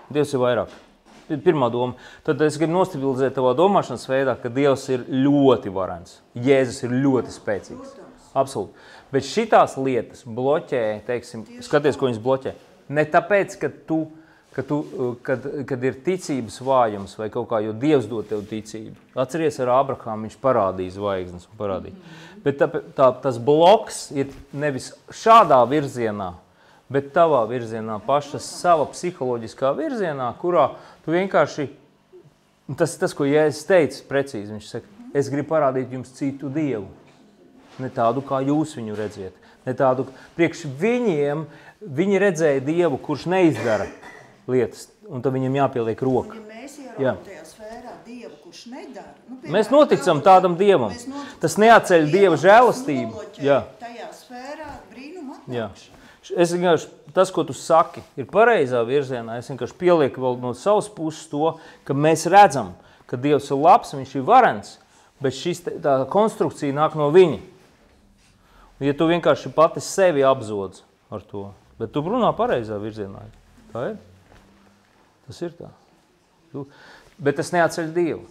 Dievs ir vairāk. Pirmā doma. Tad es gribu nostabilizēt tavā domāšanas veidā, ka Dievs ir ļoti varens. Jēzus ir ļoti spēcīgs. Absolūti. Bet šitās lietas bloķē, teiksim, skaties, ko viņas bloķē. Ne tāpēc, ka kad ir ticības vājums vai kaut kā, jo Dievs dod tev ticību. Atceries ar Abrahāmu, viņš parādīja zvaigznes un parādīja. Bet tas bloks ir nevis šādā virzienā, bet tavā virzienā, paša sava psiholoģiskā virzienā, kurā tu vienkārši, tas ko Jēzus teica precīzi, viņš saka, es gribu parādīt jums citu Dievu, ne tādu, kā jūs viņu redziet, ne tādu, priekš viņiem, viņi redzēja Dievu, kurš neizdara lietas, un tad viņam jāpieliek roka. Un ja mēs ierodam tajā sfērā Dievu, kurš nedara, mēs noticam tādam Dievam. Tas neatceļ Dieva žēlastību. Tajā sfērā brīnum atnākšu. Es vienkārši, tas, ko tu saki, ir pareizā virzienā. Es vienkārši pielieku vēl no savas puses to, ka mēs redzam, ka Dievs ir labs, viņš ir varens, bet tā konstrukcija nāk no viņa. Ja tu vienkārši pati sevi apzodz ar to, bet tu runā pareizā virzienā. Tā ir? Tas ir tā. Bet tas neatceļ Dievu.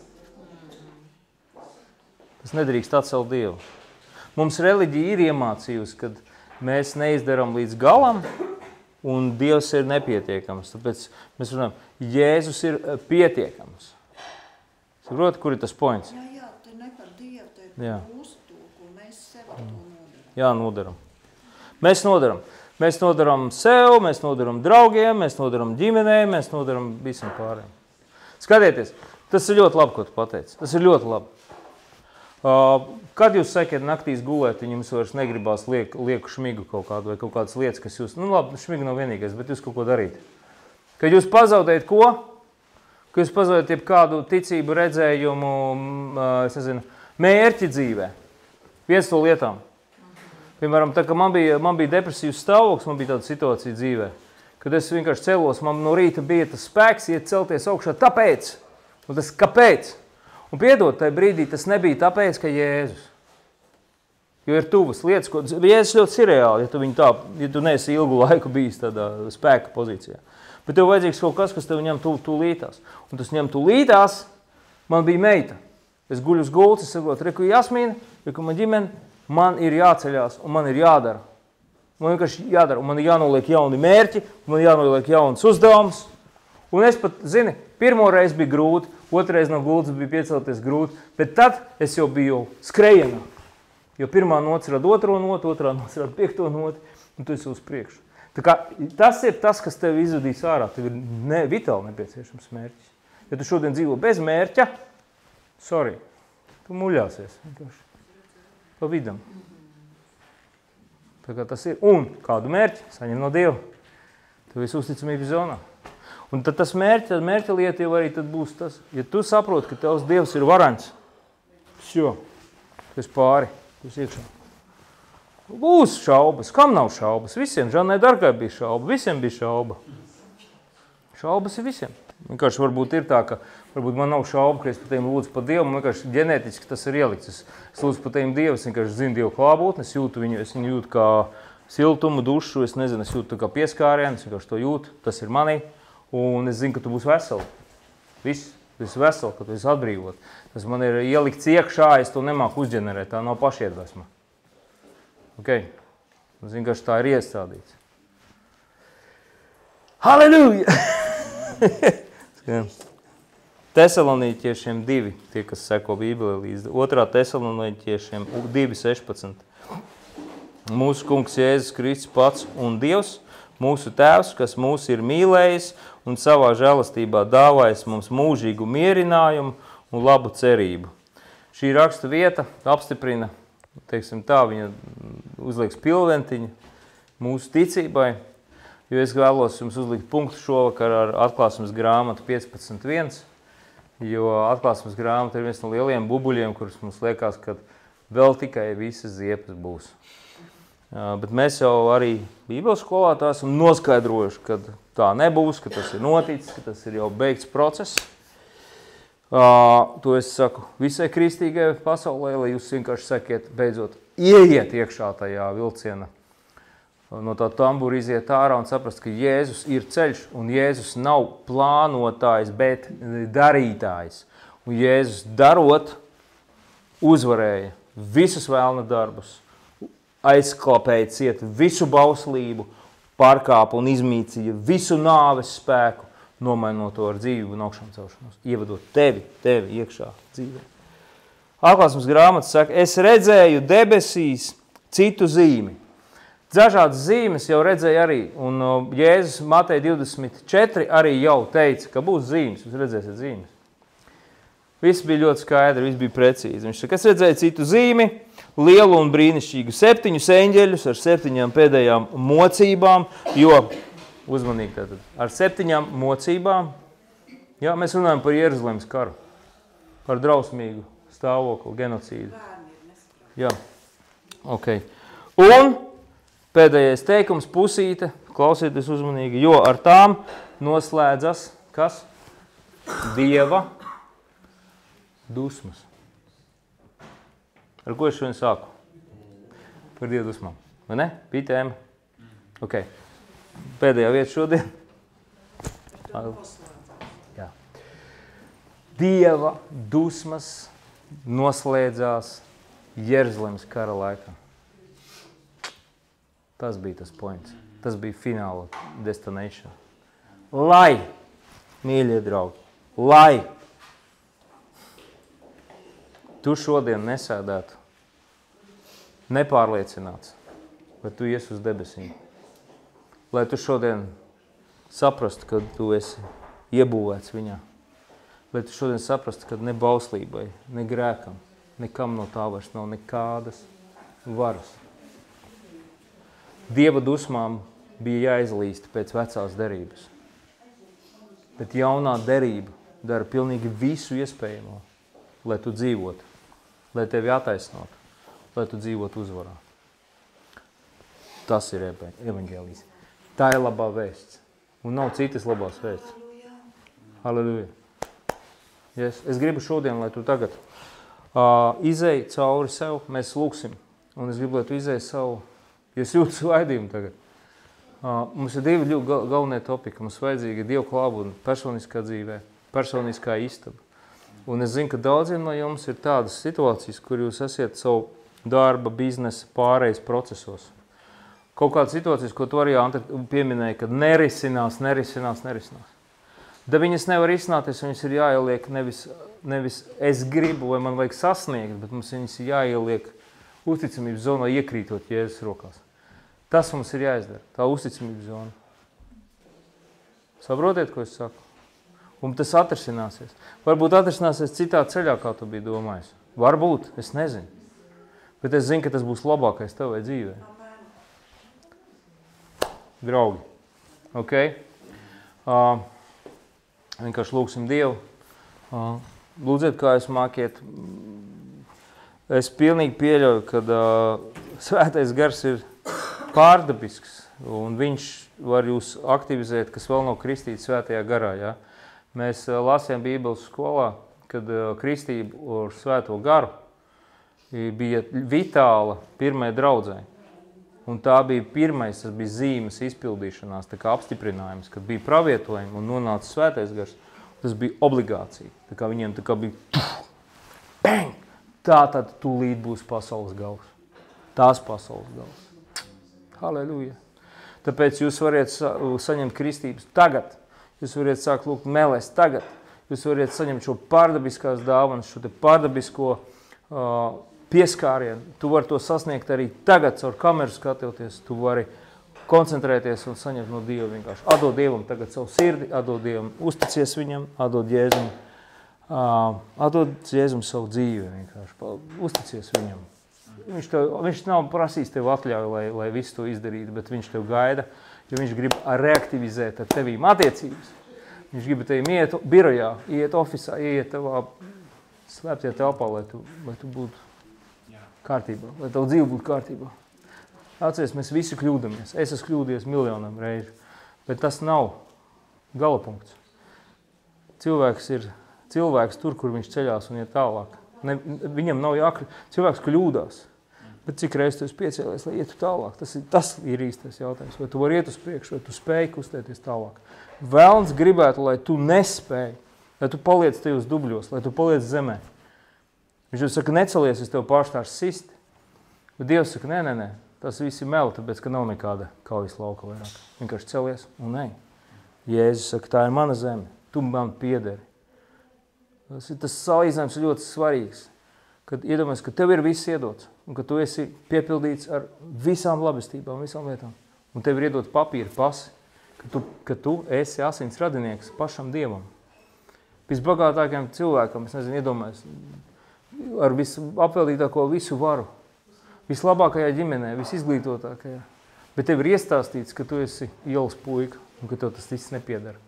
Tas nedrīkst atcelt Dievu. Mums reliģija ir iemācījusi, kad mēs neizdarām līdz galam, un Dievs ir nepietiekams. Tāpēc mēs runājam, Jēzus ir pietiekams. Saproti, kur ir tas points? Jā, te ne par Dievu, te ir mūsu to, ko mēs sev ar to nodaram. Jā, nodaram. Mēs nodaram sev, mēs nodaram draugiem, mēs nodaram ģimenei, mēs nodaram visam pārējiem. Skatieties, tas ir ļoti labi, ko tu pateici. Tas ir ļoti labi. Kad jūs sakiet naktīs gulēt, un jums vairs negribās lieku šmigu kaut kādu vai kaut kādas lietas, kas jūs, labi, šmiga nav vienīgais, bet jūs kaut ko darīt. Kad jūs pazaudējat ko? Kad jūs pazaudējat jebkādu ticību, redzējumu, es nezinu, mērķi dzīvē. Viens no lietām. Piemēram, tā kā man bija depresīvs stāvoklis, man bija tāda situācija dzīvē, kad es vienkārši celos, man no rīta bija tas spēks iet celties augšā, tāpēc, un tas kāpēc? Un piedod, tajā brīdī tas nebija tāpēc, ka Jēzus. Jo ir tuvas lietas, ko Jēzus ļoti ir reāli, ja tu neesi ilgu laiku bijis tādā spēka pozīcijā. Bet tev vajadzīgs kaut kas, kas tev ņem tūlītās. Un tas ņem tūlītās, man bija meita. Es guļu uz gultas, es saprotu, reku Jasmīna, reku man ģimene, man ir jāceļās un man ir jādara. Man vienkārši jādara, un man ir jānoliek jauni mērķi, man ir jānoliek jauns uzdevums. Un es pat, zini, pirmo reizi bija grūti, otrais no gultas bija piecelties grūti, bet tad es jau biju skrejienā. Jo pirmā nots rada otro notu, otrā nots rada piekto notu, un tu esi uz priekšu. Tā kā tas ir tas, kas tev izvadīs ārā, tev ir vitāli nepieciešams mērķis. Ja tu šodien dzīvo bez mērķa, sorry, tu muļāsies vienkārši pa vidam. Tā kā tas ir. Un kādu mērķi saņem no Dieva? Tev esi uzticamības zonā. Un tad tas mērķa lieta jau arī tad būs tas. Ja tu saproti, ka tavs Dievs ir varants, tu esi pāri, tu esi iekšā. Būs šaubas. Kam nav šaubas? Visiem. Žannai Dargai bija šauba. Visiem bija šauba. Šaubas ir visiem. Vienkārši varbūt ir tā, ka varbūt man nav šauba, ka es par tiem lūdzu par Dievu. Man vienkārši ģenētiski tas ir ielikts. Es lūdzu par tiem Dievu, es vienkārši zinu Dievu klātbūtni, es jūtu viņu, es viņu jūtu kā siltumu, dušu, es nezinu, es jūtu kā pieskārienu, es vienkārši to jūtu. Tas ir manī. Un es zinu, ka tu būsi veseli. Viss, tu esi veseli, ka tu esi atbrīvot. Tas man ir ielikts iekšā, es to nemāku uzģenerēt, tā nav pašiedvesma. Ok? Es vienkārši tā ir iestādīts. Halleluja! Tesalonīķiešiem 2, tie, kas seko Bībelē līdz 2. Tesalonīķiešiem 2.16. Mūsu kungs Jēzus Kristus pats un Dievs, mūsu Tēvs, kas mūs ir mīlējis un savā žēlastībā dāvājis mums mūžīgu mierinājumu un labu cerību. Šī raksta vieta apstiprina, teiksim tā, viņa uzlieks pilventiņu mūsu ticībai, jo es vēlos jums uzlikt punktu šovakar ar Atklāsmes grāmatu 15.1, jo Atklāsmes grāmata ir viens no lieliem bubuļiem, kurus mums liekas, ka vēl tikai visas ziepes būs. Bet mēs jau arī Bībeles skolā tā esam noskaidrojuši, ka tā nebūs, ka tas ir noticis, ka tas ir jau beigts process. To es saku visai kristīgai pasaulē, lai jūs vienkārši sakiet, beidzot, ieiet iekšā tajā vilciena. No tā tambura iziet ārā un saprast, ka Jēzus ir ceļš un Jēzus nav plānotājs, bet darītājs. Un Jēzus darot uzvarēja visus vēlna darbus. Aizklapēja ciet visu bauslību, pārkāpa un izmīcīja visu nāves spēku nomainot to ar dzīvību un augšām celšanos, ievadot tevi iekšā dzīvē. Atklāsmes grāmata saka, es redzēju debesīs citu zīmi. Dažādas zīmes jau redzēja arī, un Jēzus Mateja 24 arī jau teica, ka būs zīmes, jūs redzēsiet zīmes. Viss bija ļoti skaidri, viss bija precīzi. Viņš saka, es redzēju citu zīmi, lielu un brīnišķīgu 7 eņģeļus ar 7 pēdējām mocībām, jo, uzmanīgi tātad, ar 7 mocībām, jā, mēs runājam par Jeruzalemes karu, par drausmīgu stāvokli, genocīdu. Jā, ok. Un pēdējais teikums, pusīte, klausieties uzmanīgi, jo ar tām noslēdzas, kas? Dieva dusmas. Ar ko es šodien sāku? Par Dieva dusmām. Vai ne? Bija tēma? Ok. Pēdējā vieta šodien. Jā. Dieva dusmas noslēdzās Jeruzalemes kara laikā. Tas bija tas points. Tas bija fināla destination. Lai, mīļie draugi, lai tu šodien nesēdētu nepārliecināts, vai tu ies uz debesīm. Lai tu šodien saprastu, ka tu esi iebūvēts viņā. Lai tu šodien saprastu, ka ne bauslībai, ne grēkam, nekam no tā vairs nav nekādas varas. Dieva dusmām bija jāizlīst pēc vecās derības. Bet jaunā derība dara pilnīgi visu iespējamo, lai tu dzīvotu, lai tevi attaisnotu, lai tu dzīvotu uzvarā. Tas ir evaņģēlijs. Tā ir labā vēsts. Un nav citas labās vēsts. Halleluja. Yes. Es gribu šodien, lai tu tagad izēj cauri sev, mēs lūksim. Un es gribu, lai tu izēj savu. Es jūtu svaidījumu tagad. Mums ir 2 galvenie topiki. Mums vajadzīga Dieva klātbūtne personiskā dzīvē, personiskā istaba. Un es zinu, ka daudziem no jums ir tādas situācijas, kur jūs esiet savu darba, biznesa, pārejas procesos. Kaut kādas situācijas, ko tu arī pieminēji, kad nerisinās. Da viņas nevar izsināties, viņas ir jāieliek nevis es gribu vai man vajag sasniegt, bet mums viņas ir jāieliek uzticamības zonā iekrītot Jēzus rokās. Tas mums ir jāizdara, tā uzticamības zona. Saprotiet, ko es saku? Un tas atrisināsies. Varbūt atrisināsies citā ceļā, kā tu biji domājis. Varbūt, es nezinu. Bet es zinu, ka tas būs labākais tavai dzīvē. Draugi, ok? Vienkārši lūksim Dievu. Lūdziet, kā jūs mākiet. Es pilnīgi pieļauju, ka svētais gars ir pārdabisks, un viņš var jūs aktivizēt, kas vēl nav kristīts svētajā garā. Ja? Mēs lasījām Bībeles skolā, kad kristība ar svēto garu bija vitāla pirmai draudzē. Un tā bija pirmais, tas bija zīmes izpildīšanās, tā kā apstiprinājums, kad bija pravietojumi un nonāca svētais gars. Tas bija obligācija. Tā kā viņiem tā kā bija bang! Tā tad tūlīt būs pasaules gals. Tās pasaules gals. Halleluja. Tāpēc jūs variet saņemt kristības tagad. Jūs variet sākt lūgt melēs tagad. Jūs variet saņemt šo pārdabiskās dāvanas, šo te pārdabisko pieskārienu. Tu vari to sasniegt arī tagad, caur kameru skatoties. Tu vari koncentrēties un saņemt no Dieva vienkārši. Atdod Dievam tagad savu sirdi, atdod Dievam, uzticies viņam, atdod Jēzum. Atdod Jēzum savu dzīvi vienkārši. Uzticies viņam. Viņš nav prasījis tev atļauju, lai visu to izdarītu, bet viņš tev gaida, jo viņš grib reaktivizēt ar tevīm attiecības. Viņš grib tevīm iet birojā, iet ofisā, iet tavā slēptajā telpā, lai tu būtu kārtībā, lai tavu dzīve būtu kārtībā. Atceries, mēs visi kļūdamies. Es esmu kļūdies miljonam reižu, bet tas nav galapunkts. Cilvēks ir cilvēks tur, kur viņš ceļās un iet tālāk. Viņam nav cilvēks kļūdās. Bet cik reiz tu esi piecēlies, lai ietu tālāk? Tas ir īstais jautājums. Vai tu vari iet uz priekšu, vai tu spēj kustēties tālāk? Velns gribētu, lai tu nespēj, lai tu paliec tajos dubļos, lai tu paliec zemē. Viņš saka, necelies, es tev pārstārs sist. Bet Dievs saka, nē, tas viss ir meli, tāpēc, ka nav nekāda kaujas lauka vairāk. Vienkārši celies un ej. Jēzus saka, tā ir mana zeme, tu man piederi. Tas salīdzinājums ir ļoti svarīgs. Kad iedomājies, ka tev ir viss iedots un ka tu esi piepildīts ar visām labestībām, visām lietām. Un tev ir iedot papīra pasi, ka tu esi asins radinieks pašam Dievam. Visbagātākajam cilvēkam, es nezinu, iedomājies, ar visapveldītāko visu varu, vislabākajā ģimenē, visizglītotākajā. Bet tev ir iestāstīts, ka tu esi ielas puika un ka tev tas viss nepiedara.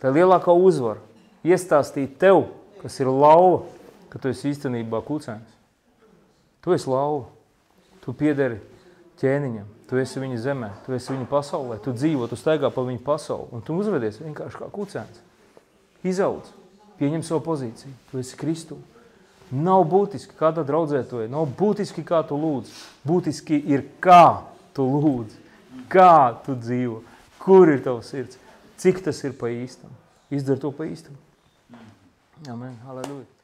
Tā ir lielākā uzvara. Iestāstīt tev, kas ir lauva, ka tu esi īstenībā kucēns. Tu esi lauva. Tu piederi ķēniņam. Tu esi viņa zemē. Tu esi viņa pasaulē. Tu dzīvo, tu staigā pa viņa pasauli. Un tu uzvedies vienkārši kā kucēns. Izaudz. Pieņem savu pozīciju. Tu esi Kristu. Nav būtiski, kādā draudzē tu ej. Nav būtiski, kā tu lūdz. Būtiski ir, kā tu lūdz. Kā tu dzīvo. Kur ir tavs sirds? Cik tas ir pa īstam? Izdar to pa īstam. Amen. Halleluja.